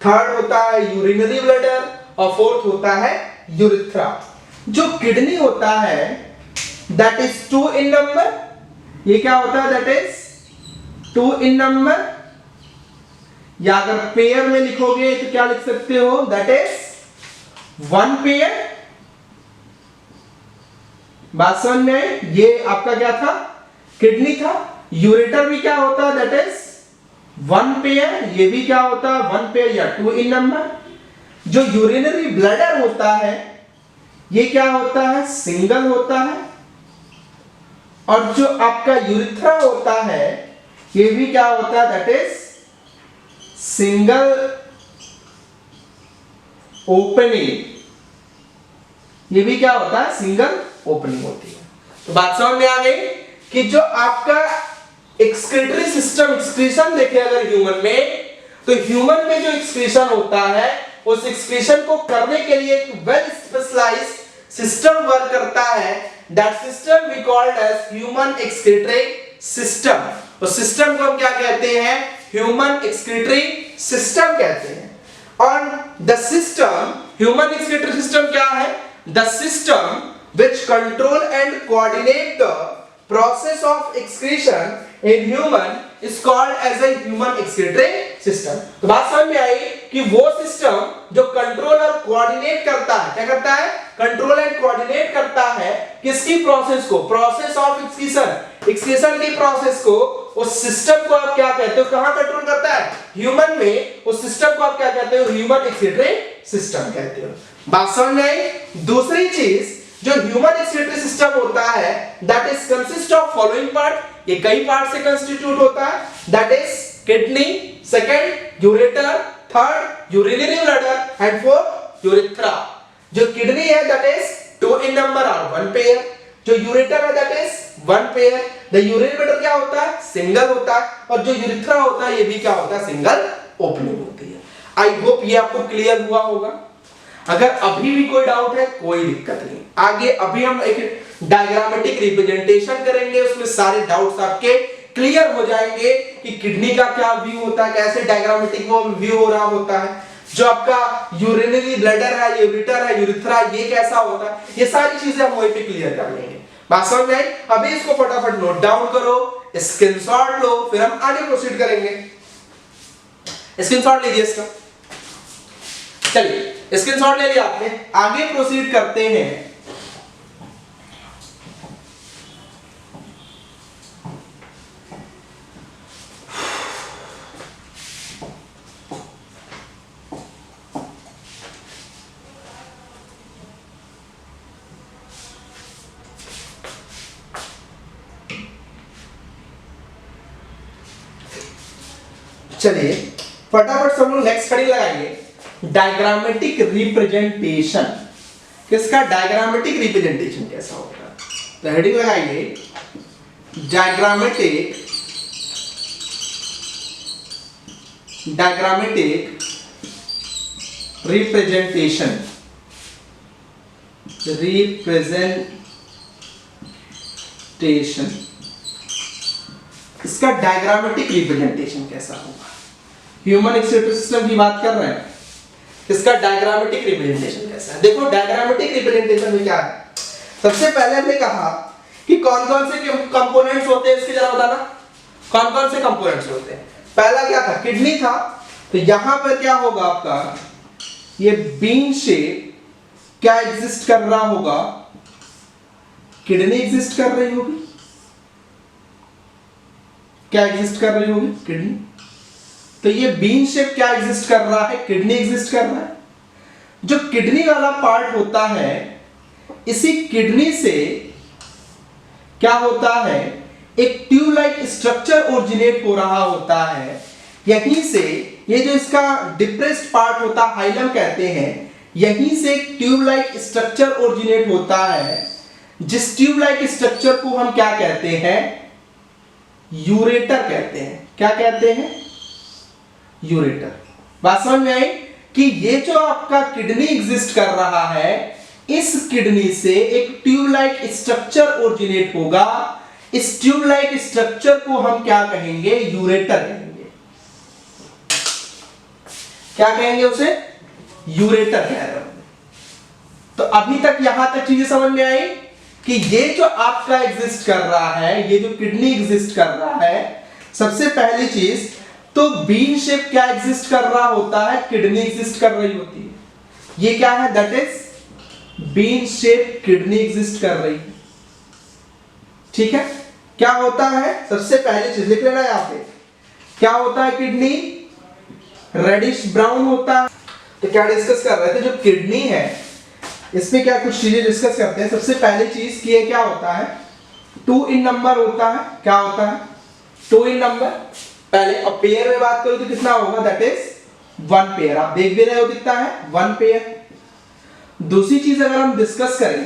थर्ड होता है यूरिनरी ब्लैडर और फोर्थ होता है यूरिथ्रा. जो किडनी होता है दैट इज 2 in नंबर. ये क्या होता है? That is 2 in number. या अगर पेयर में लिखोगे तो क्या लिख सकते हो? That is 1 pair. बात समझ में आई? ये आपका क्या था? किडनी था. यूरेटर भी क्या होता है, दैट इज वन पेयर, ये भी क्या होता है, वन पेयर या टू इन नंबर। जो यूरिनरी ब्लैडर होता है ये क्या होता है, सिंगल होता है। और जो आपका यूरिथ्रा होता है ये भी क्या होता है, दैट इज सिंगल ओपनिंग, ये भी क्या होता है, सिंगल ओपनिंग होती है। तो बात समझ में आ गई कि जो आपका एक्सक्रीटरी सिस्टम, एक्सक्रीशन देखे अगर ह्यूमन में, तो ह्यूमन में जो एक्सक्रीशन होता है उस एक्सक्रीशन को करने के लिए एक वेल स्पेशलाइज्ड सिस्टम वर्क करता है। That system we called as human excretory system. उस सिस्टम को हम क्या कहते हैं, ह्यूमन एक्सक्रीटरी सिस्टम कहते हैं। और the system, human excretory system क्या है, the system which control and coordinate the process of excretion in human is called as a human excretory system। तो बात समझ में आई कि वो सिस्टम जो कंट्रोल और कोऑर्डिनेट करता है, क्या करता है, कंट्रोल एंड कोऑर्डिनेट करता है किसकी प्रोसेस को, प्रोसेस ऑफ एक्सक्रीशन, एक्सक्रीशन की प्रोसेस को, उस सिस्टम को आप क्या कहते हो, कहां कंट्रोल करता है, ह्यूमन में। उस सिस्टम को आप क्या कहते हो, ह्यूमन एक्सक्रीटरी सिस्टम कहते हो। बात समझ में आई। दूसरी चीज जो ह्यूमन एक्सक्रीटरी सिस्टम होता है that is consist of following part, ये कई पार्ट से कंस्टिट्यूट होता है। That is kidney, second ureter, third urinary bladder and fourth urethra. जो किडनी है that is two in number और वन पेयर, जो यूरेटर है that is one pair, the urinary bladder क्या होता है, सिंगल होता है, और जो यूरिथ्रा होता है ये भी क्या होता है, सिंगल ओपनिंग होती है। आई होप ये आपको क्लियर हुआ होगा। अगर अभी भी कोई डाउट है कोई दिक्कत नहीं, आगे अभी हम एक डायग्रामेटिक रिप्रेजेंटेशन करेंगे, उसमें सारे डाउट्स आपके क्लियर हो जाएंगे कि किडनी का क्या व्यू होता है, कैसे डायग्रामेटिक वो व्यू हो रहा होता है, जो आपका यूरिनरी ब्लैडर है, यूरेटर है, यूरिथ्रा, ये कैसा होता है, ये सारी चीजें हम वहीं पे क्लियर कर लेंगे। बात समझ में आई। अभी इसको फटाफट नोट डाउन करो, स्क्रीनशॉट लो, फिर हम आगे प्रोसीड करेंगे। स्क्रीनशॉट लीजिए इसका, चलिए स्क्रीनशॉट ले लिया आपने, आगे प्रोसीड करते हैं। चलिए फटाफट सब लोग नेक्स्ट खड़ी लगाएंगे। डायग्रामेटिक रिप्रेजेंटेशन, किसका, डायग्रामेटिक रिप्रेजेंटेशन कैसा होगा, तो हेडिंग लगाइए डायग्रामेटिक रिप्रेजेंटेशन, इसका डायग्रामेटिक रिप्रेजेंटेशन कैसा होगा। ह्यूमन एक्सक्रीटरी सिस्टम की बात कर रहे हैं, इसका डायग्रामेटिक रिप्रेजेंटेशन कैसा है। देखो डायग्रामेटिक रिप्रेजेंटेशन में क्या है, सबसे पहले हमने कहा कि कौन कौन से कंपोनेंट्स होते हैं, इसकी जरा बताना, कौन कौन से कंपोनेंट्स होते हैं। पहला क्या था, किडनी था, तो यहां पर क्या होगा आपका, ये बीन शेप क्या एग्जिस्ट कर रहा होगा, किडनी एग्जिस्ट कर रही होगी, क्या एग्जिस्ट कर रही होगी, किडनी। तो ये बीन शेप क्या एग्जिस्ट कर रहा है, किडनी एग्जिस्ट कर रहा है। जो किडनी वाला पार्ट होता है, इसी किडनी से क्या होता है, एक ट्यूब लाइक स्ट्रक्चर ओरिजिनेट हो रहा होता है। यहीं से ये जो इसका डिप्रेस्ड पार्ट होता है, हाइलम कहते हैं, यहीं से एक ट्यूब लाइक स्ट्रक्चर ओरिजिनेट होता है, जिस ट्यूब लाइक स्ट्रक्चर को हम क्या कहते हैं, यूरेटर कहते हैं। क्या कहते हैं, यूरेटर। बात समझ में आई कि ये जो आपका किडनी एग्जिस्ट कर रहा है, इस किडनी से एक ट्यूब लाइक स्ट्रक्चर ओरिजिनेट होगा। इस ट्यूब लाइक स्ट्रक्चर को हम क्या कहेंगे, यूरेटर कहेंगे। क्या कहेंगे उसे, यूरेटर कह रहे हैं। तो अभी तक यहां तक चीजें समझ में आई कि ये जो आपका एग्जिस्ट कर रहा है, ये जो किडनी एग्जिस्ट कर रहा है, सबसे पहली चीज तो बीन शेप क्या एग्जिस्ट कर रहा होता है, किडनी एग्जिस्ट कर रही होती है। ये क्या है, that is bean shape kidney exist कर रही है, ठीक है। क्या होता है, सबसे पहली चीज लिख लेना यहाँ पे, क्या होता है किडनी, रेडिश ब्राउन होता है। तो क्या डिस्कस कर रहे थे, जो किडनी है इसमें क्या कुछ चीजें डिस्कस करते हैं। सबसे पहली चीज की है क्या होता है, 2 इन नंबर होता है। क्या होता है, 2 इन नंबर। पहले अब पेयर में बात करूं तो कितना होगा, दैट इज 1 पेयर। आप देख भी रहे हो कितना है, 1 पेयर। दूसरी चीज अगर हम डिस्कस करें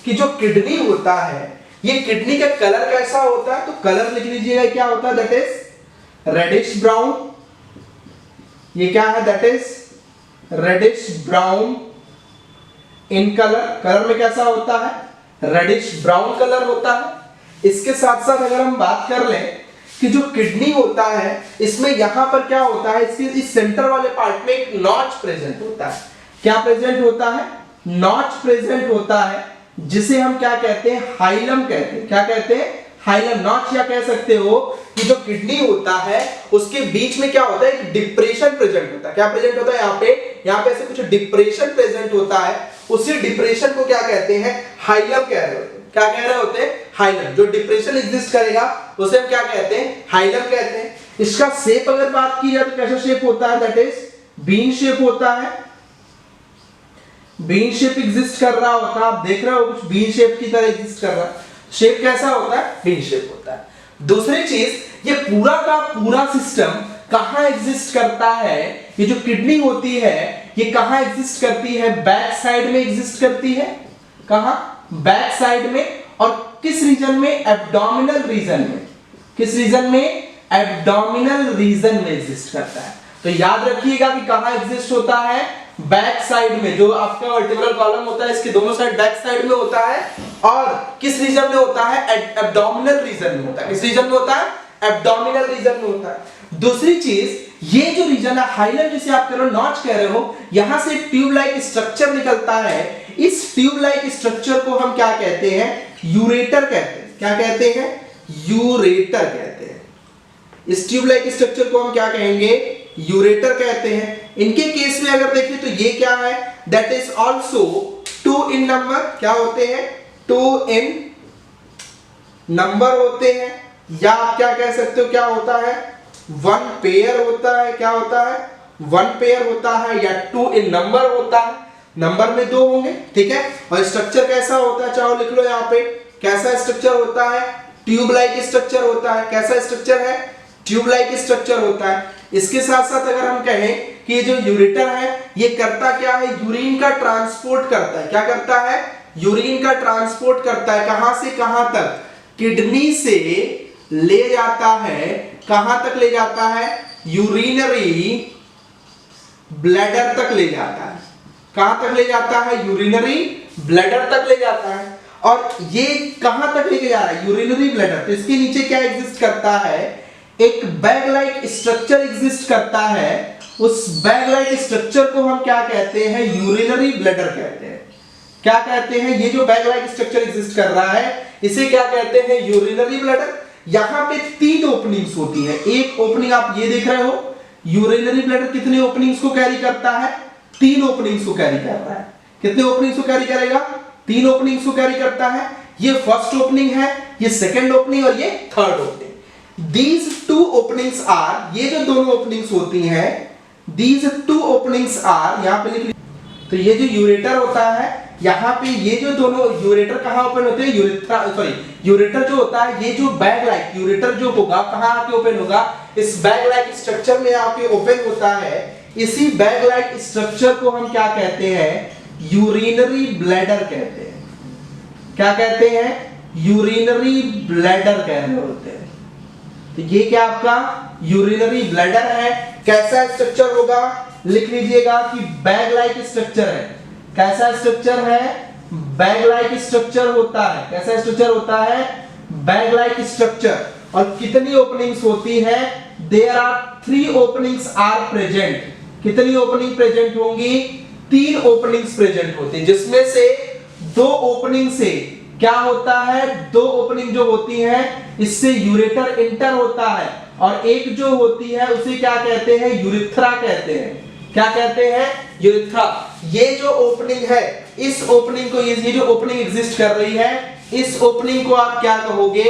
कि जो किडनी होता है, ये किडनी का कलर कैसा होता है, तो कलर लिख लीजिएगा क्या होता है, दैट इज रेडिश ब्राउन। ये क्या है, that is reddish brown in colour. Colour में कैसा होता है, रेडिश ब्राउन कलर होता है। इसके साथ साथ अगर हम बात कर लें कि जो किडनी होता है इसमें यहां पर क्या होता है, इसके इस सेंटर वाले पार्ट में एक नॉच प्रेजेंट होता है। क्या प्रेजेंट होता है, नॉच प्रेजेंट होता है, जिसे हम क्या कहते हैं, हाइलम कहते हैं। क्या कहते हैं, हाइलम नॉच। या कह सकते हो कि जो किडनी होता है उसके बीच में क्या होता है, एक डिप्रेशन प्रेजेंट होता है। क्या प्रेजेंट होता है, यहाँ पे ऐसे कुछ डिप्रेशन प्रेजेंट होता है। उसी डिप्रेशन को क्या कहते हैं, हाइलम कह रहे होते हैं। क्या कह रहे होते हैं, हाइलम। जो डिप्रेशन एग्जिस्ट करेगा उसे हम क्या कहते हैं, हाइलम कहते हैं। इसका शेप अगर बात की जाए तो कैसा शेप होता है, दैट इज बीन शेप होता है। बीन शेप एग्जिस्ट कर रहा होता है, आप देख रहे हो कुछ बीन शेप की तरह एग्जिस्ट कर रहा है। शेप कैसा होता है, बीन शेप होता है। दूसरी चीज, ये पूरा का पूरा सिस्टम कहां एग्जिस्ट करता है, ये जो किडनी होती है ये कहां एग्जिस्ट करती है, बैक साइड में एग्जिस्ट करती है। कहां, बैक साइड में। और किस रीजन में, एब्डोमिनल रीजन में। किस रीजन में, एब्डोमिनल रीजन में एग्जिस्ट करता है। तो याद रखिएगा कि कहां एग्जिस्ट होता है, बैक साइड में। जो आपका वर्टिब्रल कॉलम होता है इसके दोनों साइड बैक साइड में होता है। और किस रीजन में होता है, एब्डोमिनल रीजन में होता है। किस रीजन में होता है, एब्डोमिनल रीजन में होता है। दूसरी चीज, ये जो रीजन है हाइलम, जिसे आप कह रहे हो नॉच कह रहे हो, यहां से ट्यूब लाइक स्ट्रक्चर निकलता है। इस ट्यूब लाइक स्ट्रक्चर को हम क्या कहते हैं, यूरेटर कहते हैं। क्या कहते हैं, यूरेटर कहते हैं। इस ट्यूब लाइक स्ट्रक्चर को हम क्या कहेंगे, यूरेटर कहते हैं। इनके केस में अगर देखें तो ये क्या है, that is also 2 in number. क्या होते हैं, 2 इन नंबर होते हैं। या आप क्या कह सकते हो, क्या होता है, 1 पेयर होता है। क्या होता है, 1 पेयर होता है, या 2 इन नंबर होता है। नंबर में 2 होंगे, ठीक है। और स्ट्रक्चर कैसा होता है, चाहो लिख लो यहाँ पे, कैसा स्ट्रक्चर होता है, ट्यूब लाइक स्ट्रक्चर होता है। कैसा स्ट्रक्चर है, ट्यूब लाइक स्ट्रक्चर होता है। इसके साथ साथ अगर हम कहें कि ये जो यूरेटर है ये करता क्या है, यूरिन का ट्रांसपोर्ट करता है। क्या करता है, यूरिन का ट्रांसपोर्ट करता है। कहां से कहां तक, किडनी से ले जाता है। कहां तक ले जाता है, यूरिनरी ब्लैडर तक ले जाता है। कहां तक ले जाता है, यूरिनरी ब्लैडर तक ले जाता है। और ये कहां तक लेके जा रहा है, यूरिनरी ब्लैडर। तो इसके नीचे क्या एग्जिस्ट करता है, एक बैग लाइक स्ट्रक्चर एग्जिस्ट करता है। उस बैग लाइक स्ट्रक्चर को हम क्या कहते हैं, यूरिनरी ब्लैडर कहते हैं। क्या कहते हैं, ये जो बैग लाइक स्ट्रक्चर एग्जिस्ट कर रहा है इसे क्या कहते हैं, यूरिनरी ब्लैडर। यहां पे 3 ओपनिंग्स होती है। एक ओपनिंग आप ये देख रहे हो, यूरिनरी ब्लैडर कितने ओपनिंग्स को कैरी करता है, 3 ओपनिंग्स को कैरी कर रहा है। कितने ओपनिंग्स को कैरी करेगा, 3 ओपनिंग्स को कैरी करता है। ये फर्स्ट ओपनिंग है, ये सेकंड ओपनिंग और ये third opening. These 2 openings are, ये जो दोनों ओपनिंग्स होती हैं, these 2 openings are, यहां पे लिख, तो ये जो यूरेटर होता है, यहां पे ये जो दोनों यूरेटर कहां ओपन होते हैं, यूरेथ्रा, सॉरी यूरेटर जो होता है, ये जो बैग लाइक यूरेटर जो होगा कहां आके ओपन होगा, इस बैग लाइक स्ट्रक्चर में आके ओपन होता है। इसी बैग लाइक स्ट्रक्चर को हम क्या कहते हैं, यूरिनरी ब्लैडर कहते हैं। क्या कहते हैं, यूरिनरी ब्लैडर कह रहे होते हैं। तो ये क्या आपका यूरिनरी ब्लैडर है। कैसा स्ट्रक्चर होगा, लिख लीजिएगा कि बैग लाइक स्ट्रक्चर है। कैसा स्ट्रक्चर है, बैग लाइक स्ट्रक्चर होता है। कैसा स्ट्रक्चर होता है, बैग लाइक स्ट्रक्चर। और कितनी ओपनिंग्स होती है, there are 3 openings are present. कितनी ओपनिंग प्रेजेंट होंगी, 3 ओपनिंग्स प्रेजेंट होती है, जिसमें से 2 ओपनिंग से क्या होता है, 2 ओपनिंग जो होती है इससे यूरेटर इंटर होता है। और एक जो होती है उसे क्या कहते हैं, यूरिथ्रा कहते हैं। क्या कहते हैं, यूरिथ्रा। ये जो ओपनिंग है, इस ओपनिंग को, ये जो ओपनिंग एग्जिस्ट कर रही है, इस ओपनिंग को आप क्या कहोगे,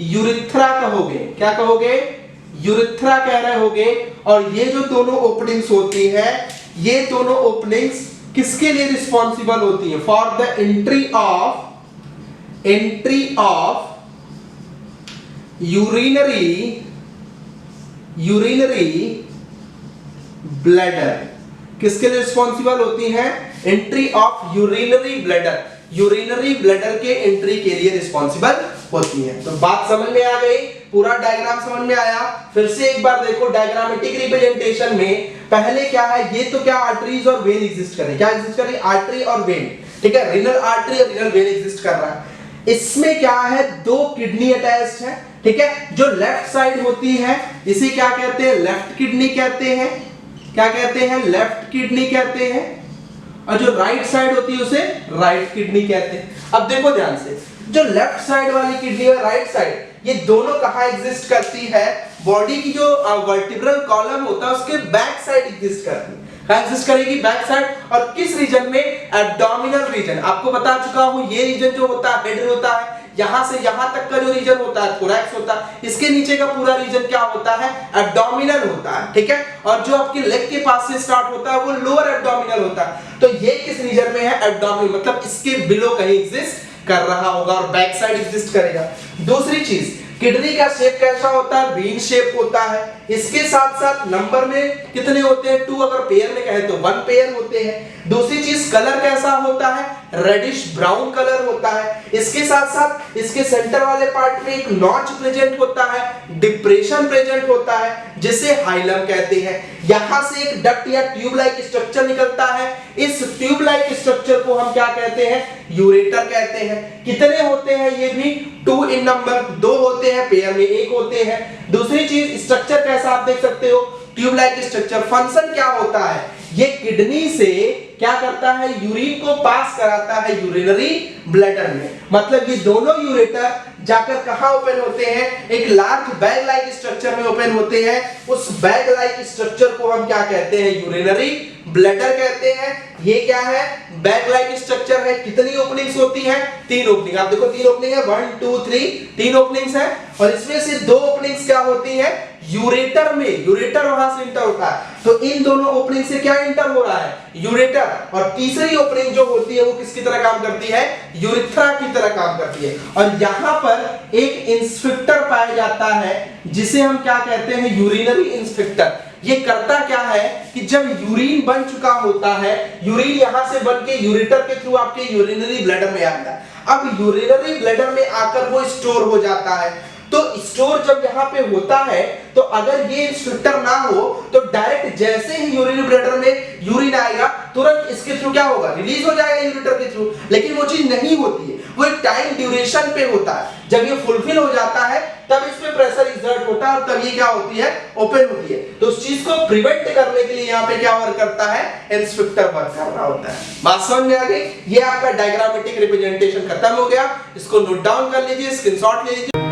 यूरिथ्रा कहोगे। क्या कहोगे? यूरिथ्रा कह रहे होगे। और ये जो दोनों ओपनिंग्स होती है, ये दोनों ओपनिंग्स किसके लिए रिस्पॉन्सिबल होती है? For the entry of urinary bladder. किसके लिए रिस्पॉन्सिबल होती है? Entry of urinary bladder, urinary bladder के एंट्री के लिए रिस्पॉन्सिबल होती है। तो बात समझ में आ गई, पूरा डायग्राम समझ में आया। फिर से एक बार देखो, डायग्रामेटिक रिप्रेजेंटेशन में पहले क्या है, ये तो क्या आर्टरीज और वेन एग्जिस्ट कर रही है। क्या एग्जिस्ट कर रही है? आर्टरी और वेन, ठीक है, रीनल आर्टरी और रीनल वेन एग्जिस्ट कर रहा है। इसमें क्या है, दो किडनी अटैच्ड है, ठीक है। जो लेफ्ट साइड होती है इसे क्या कहते हैं? लेफ्ट किडनी कहते हैं। क्या कहते हैं? लेफ्ट किडनी कहते हैं। और जो राइट साइड होती है उसे राइट किडनी कहते हैं। अब देखो ध्यान से, जो लेफ्ट साइड वाली किडनी और राइट साइड, ये दोनों कहां एग्जिस्ट करती है? बॉडी की जो वर्टिब्रल कॉलम होता है उसके बैक साइड एग्जिस्ट करती है। कहां एग्जिस्ट करेगी? Back side. और किस रीजन में? Abdominal region. आपको बता चुका हूं, ये रीजन जो होता है हेड होता है, यहां से यहां तक का जो रीजन होता है थोरैक्स होता है, इसके नीचे का पूरा रीजन क्या होता है? एब्डोमिनल होता है, ठीक है। और जो आपके लेग के पास से स्टार्ट होता है वो लोअर एब्डोमिनल होता है। तो ये किस रीजन में है? एब्डोमिनल, मतलब इसके बिलो कहीं एग्जिस्ट कर रहा होगा और बैक साइड एग्जिस्ट करेगा। दूसरी चीज, किडनी का शेप कैसा होता है? बीन शेप होता है। इसके साथ साथ नंबर में कितने होते हैं? 2, अगर पेयर में कहे तो 1 पेयर होते हैं। दूसरी चीज, कलर कैसा होता है? रेडिश ब्राउन कलर होता है। इसके साथ साथ इसके सेंटर वाले पार्ट में एक नॉच प्रेजेंट होता है, डिप्रेशन प्रेजेंट होता है, जिसे हाइलम कहते हैं। यहां से एक डक्ट या ट्यूब लाइक स्ट्रक्चर निकलता है। इस ट्यूब लाइक स्ट्रक्चर को हम क्या कहते हैं? यूरेटर कहते हैं। कितने होते हैं? ये भी 2 इन नंबर, 2 होते हैं, पेयर में 1 होते हैं। दूसरी चीज, स्ट्रक्चर कैसा आप देख सकते हो, ट्यूब लाइक स्ट्रक्चर। फंक्शन क्या होता है? ये किडनी से क्या करता है? यूरिन को पास कराता है यूरिनरी ब्लैडर में। मतलब ये दोनों यूरेटर जाकर कहां ओपन होते हैं? एक लार्ज बैग लाइक स्ट्रक्चर में ओपन होते हैं। उस बैग लाइक स्ट्रक्चर को हम क्या कहते हैं? यूरिनरी ब्लैडर कहते हैं। ये क्या है? बैग लाइक स्ट्रक्चर है। कितनी ओपनिंग्स होती हैं? 3 ओपनिंग। आप देखो 3 ओपनिंग है, 1 2 3, 3 ओपनिंग्स है। और इसमें से 2 ओपनिंग्स क्या होती है? यूरेटर में, यूरेटर वहां से इंटर होता है। तो इन दोनों ओपनिंग से क्या इंटर हो रहा है? यूरेटर। और तीसरी ओपनिंग जो होती है वो किसकी तरह काम करती है? यूरिथ्रा की तरह काम करती है। और यहां पर एक इंस्फिक्टर पाया जाता है जिसे हम क्या कहते हैं? यूरिनरी इंस्फिक्टर। ये करता क्या है कि जब यूरिन बन चुका होता है, यूरिन यहां से बन के यूरेटर के थ्रू आपके यूरिनरी ब्लैडर में आता है। अब यूरिनरी ब्लैडर में आकर वो स्टोर हो जाता है। तो स्टोर जब यहाँ पे होता है, तो अगर ये इंस्फिक्टर ना हो तो डायरेक्ट जैसे ही यूरिनरी ब्लैडर में यूरिन आएगा, तुरंत इसके थ्रू क्या होगा? रिलीज हो जाएगा यूरेटर के थ्रू। लेकिन वो चीज नहीं होती है, वो एक टाइम ड्यूरेशन पे होता है। जब ये फुलफिल हो जाता है तब इस पे प्रेशर एक्सर्ट होता है और तब ये क्या होती है? ओपन होती है। तो उस चीज को प्रिवेंट करने के लिए यहाँ पे क्या वर्क करता है? इंस्फिक्टर वर्क कर रहा होता है। बात समझ में आ गई? ये आपका डायग्रामेटिक रिप्रेजेंटेशन खत्म हो गया। इसको नोट डाउन कर लीजिए, स्क्रीनशॉट ले लीजिए।